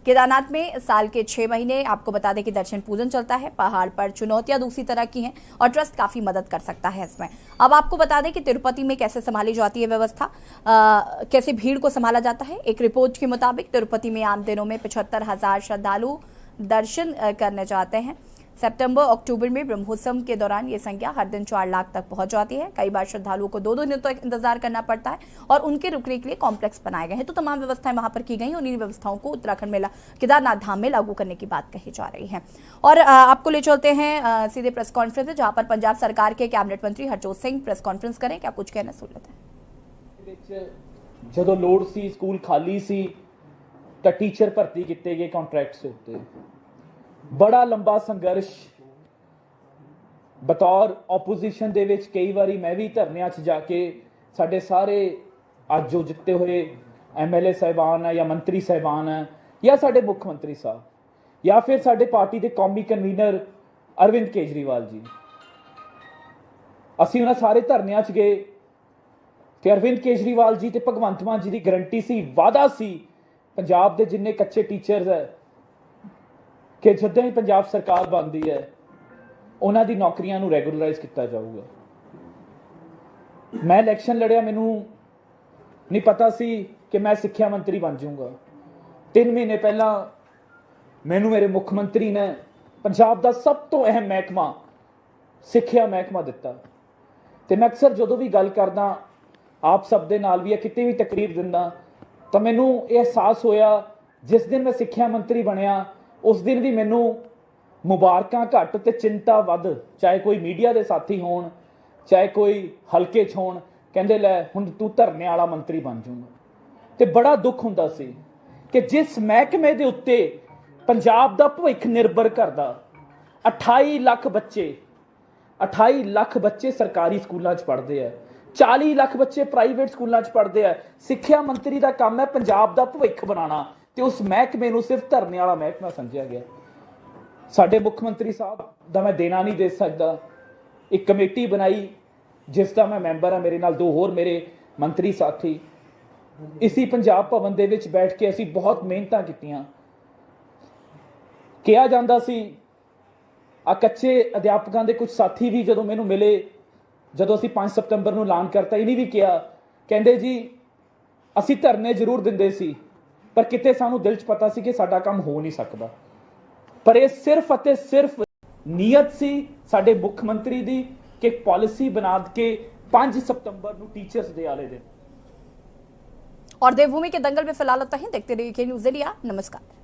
केदारनाथ में साल के 6 महीने आपको बता दें कि दर्शन पूजन चलता है। पहाड़ पर चुनौतियां दूसरी तरह की हैं और ट्रस्ट काफी मदद कर सकता है इसमें। अब आपको बता दें कि तिरुपति में कैसे संभाली जाती है व्यवस्था, कैसे भीड़ को संभाला जाता है। एक रिपोर्ट के मुताबिक तिरुपति में आम दिनों में 75,000 श्रद्धालु दर्शन करने जाते हैं। सितंबर अक्टूबर में ब्रह्मोत्सव के दौरान ये संख्या हर दिन 4 लाख तक पहुंच जाती है। कई बार श्रद्धालुओं को 2-2 दिन तक इंतजार करना पड़ता है और उनके रुकने के लिए कॉम्प्लेक्स बनाए गए हैं। तो तमाम व्यवस्थाएं वहां पर की गई और इन व्यवस्थाओं को उत्तराखंड में केदारनाथ धाम में लागू करने की बात कही जा रही है। और आपको ले चलते हैं सीधे प्रेस कॉन्फ्रेंस, जहां पर पंजाब सरकार के कैबिनेट मंत्री हरजोत सिंह प्रेस कॉन्फ्रेंस करें। क्या कुछ कहना सुन लेते हैं। ਜਦੋਂ ਲੋੜ ਸੀ ਸਕੂਲ ਖਾਲੀ ਸੀ ਤਾਂ ਟੀਚਰ ਭਰਤੀ ਕੀਤੇ ਗਏ ਕੰਟਰੈਕਟਸ ਉੱਤੇ। ਬੜਾ ਲੰਬਾ ਸੰਘਰਸ਼ ਬਤੌਰ ਆਪੋਜੀਸ਼ਨ ਦੇ ਵਿੱਚ ਕਈ ਵਾਰੀ ਮੈਂ ਵੀ ਧਰਨਿਆਂ 'ਚ ਜਾ ਕੇ ਸਾਡੇ ਸਾਰੇ ਅੱਜ ਜੋ ਜਿੱਤੇ ਹੋਏ MLA ਸਾਹਿਬਾਨ ਹੈ ਜਾਂ ਮੰਤਰੀ ਸਾਹਿਬਾਨ ਹੈ ਜਾਂ ਸਾਡੇ ਮੁੱਖ ਮੰਤਰੀ ਸਾਹਿਬ ਜਾਂ ਫਿਰ ਸਾਡੇ ਪਾਰਟੀ ਦੇ ਕੌਮੀ ਕਨਵੀਨਰ ਅਰਵਿੰਦ ਕੇਜਰੀਵਾਲ ਜੀ, ਅਸੀਂ ਉਹਨਾਂ ਸਾਰੇ ਧਰਨਿਆਂ 'ਚ ਗਏ ਕਿ ਅਰਵਿੰਦ ਕੇਜਰੀਵਾਲ ਜੀ ਤੇ ਭਗਵੰਤ ਮਾਨ ਜੀ ਦੀ ਗਰੰਟੀ ਸੀ, ਵਾਅਦਾ ਸੀ ਪੰਜਾਬ ਦੇ ਜਿੰਨੇ ਕੱਚੇ ਟੀਚਰਸ ਹੈ ਕਿ ਜਦੋਂ ਹੀ ਪੰਜਾਬ ਸਰਕਾਰ ਬਣਦੀ ਹੈ ਉਹਨਾਂ ਦੀ ਨੌਕਰੀਆਂ ਨੂੰ ਰੈਗੂਲਰਾਈਜ਼ ਕੀਤਾ ਜਾਊਗਾ। ਮੈਂ ਇਲੈਕਸ਼ਨ ਲੜਿਆ, ਮੈਨੂੰ ਨਹੀਂ ਪਤਾ ਸੀ ਕਿ ਮੈਂ ਸਿੱਖਿਆ ਮੰਤਰੀ ਬਣ ਜਾਊਂਗਾ। 3 ਮਹੀਨੇ ਪਹਿਲਾਂ ਮੈਨੂੰ ਮੇਰੇ ਮੁੱਖ ਮੰਤਰੀ ਨੇ ਪੰਜਾਬ ਦਾ ਸਭ ਤੋਂ ਅਹਿਮ ਮਹਿਕਮਾ ਸਿੱਖਿਆ ਮਹਿਕਮਾ ਦਿੱਤਾ। ਤੇ ਮੈਂ ਅਕਸਰ ਜਦੋਂ ਵੀ ਗੱਲ ਕਰਦਾ ਆਪ ਸਭ ਦੇ ਨਾਲ ਵੀ ਜਾਂ ਕਿਤੇ ਵੀ ਤਕਰੀਰ ਦਿੰਦਾ ਤਾਂ ਮੈਨੂੰ ਇਹ ਅਹਿਸਾਸ ਹੋਇਆ ਜਿਸ ਦਿਨ ਮੈਂ ਸਿੱਖਿਆ ਮੰਤਰੀ ਬਣਿਆ ਉਸ ਦਿਨ ਵੀ ਮੈਨੂੰ ਮੁਬਾਰਕਾਂ ਘੱਟ ਤੇ ਚਿੰਤਾ ਵੱਧ, ਚਾਹੇ ਕੋਈ ਮੀਡੀਆ ਦੇ ਸਾਥੀ ਹੋਣ ਚਾਹੇ ਕੋਈ ਹਲਕੇ 'ਚ ਹੋਣ, ਕਹਿੰਦੇ ਲੈ ਹੁਣ ਤੂੰ ਧਰਨੇ ਵਾਲਾ ਮੰਤਰੀ ਬਣ ਜਾਊਗਾ। ਤੇ ਬੜਾ ਦੁੱਖ ਹੁੰਦਾ ਸੀ ਕਿ ਜਿਸ ਮਹਿਕਮੇ ਦੇ ਉੱਤੇ ਪੰਜਾਬ ਦਾ ਭਵਿੱਖ ਨਿਰਭਰ ਕਰਦਾ 28 ਲੱਖ ਬੱਚੇ ਸਰਕਾਰੀ ਸਕੂਲਾਂ 'ਚ ਪੜ੍ਹਦੇ ਆ, 40 ਲੱਖ ਬੱਚੇ ਪ੍ਰਾਈਵੇਟ ਸਕੂਲਾਂ 'ਚ ਪੜ੍ਹਦੇ ਆ। ਸਿੱਖਿਆ ਮੰਤਰੀ ਦਾ ਕੰਮ ਹੈ ਪੰਜਾਬ ਦਾ ਭਵਿੱਖ ਬਣਾਉਣਾ ਤੇ ਉਸ ਮਹਿਕਮੇ ਨੂੰ ਸਿਰਫ ਧਰਨੇ ਵਾਲਾ ਮਹਿਕਮਾ ਸਮਝਿਆ ਗਿਆ। ਸਾਡੇ ਮੁੱਖ ਮੰਤਰੀ ਸਾਹਿਬ ਦਾ ਮੈਂ ਦੇਣਾ ਨਹੀਂ ਦੇ ਸਕਦਾ। ਇੱਕ ਕਮੇਟੀ ਬਣਾਈ ਜਿਸ ਦਾ ਮੈਂ ਮੈਂਬਰ ਹਾਂ, ਮੇਰੇ ਨਾਲ 2 ਹੋਰ ਮੇਰੇ ਮੰਤਰੀ ਸਾਥੀ। ਇਸੀ ਪੰਜਾਬ ਭਵਨ ਦੇ ਵਿੱਚ ਬੈਠ ਕੇ ਅਸੀਂ ਬਹੁਤ ਮਿਹਨਤਾਂ ਕੀਤੀਆਂ। ਕਿਹਾ ਜਾਂਦਾ ਸੀ ਆ ਕੱਚੇ ਅਧਿਆਪਕਾਂ ਦੇ ਕੁਝ ਸਾਥੀ ਵੀ ਜਦੋਂ ਮੈਨੂੰ ਮਿਲੇ, ਜਦੋਂ ਅਸੀਂ 5 ਸਤੰਬਰ ਨੂੰ ਐਲਾਨ ਕਰਤਾ, ਇਹਨੇ ਵੀ ਕਿਹਾ, ਕਹਿੰਦੇ ਜੀ ਅਸੀਂ ਧਰਨੇ ਜ਼ਰੂਰ ਦਿੰਦੇ ਸੀ ਪਰ ਕਿਤੇ ਸਾਨੂੰ ਦਿਲ 'ਚ ਪਤਾ ਸੀ ਕਿ ਸਾਡਾ ਕੰਮ ਹੋ ਨਹੀਂ ਸਕਦਾ। ਪਰ ਇਹ ਸਿਰਫ ਅਤੇ ਸਿਰਫ ਨੀਅਤ ਸੀ ਸਾਡੇ ਮੁੱਖ ਮੰਤਰੀ ਦੀ ਕਿ ਇੱਕ ਪਾਲਿसी बना के 5 सितंबर ਨੂੰ टीचर्स डे वाले दिन। और देवभूमि के दंगल में फिलहाल तक देखते रहिए न्यूज़ इंडिया। नमस्कार।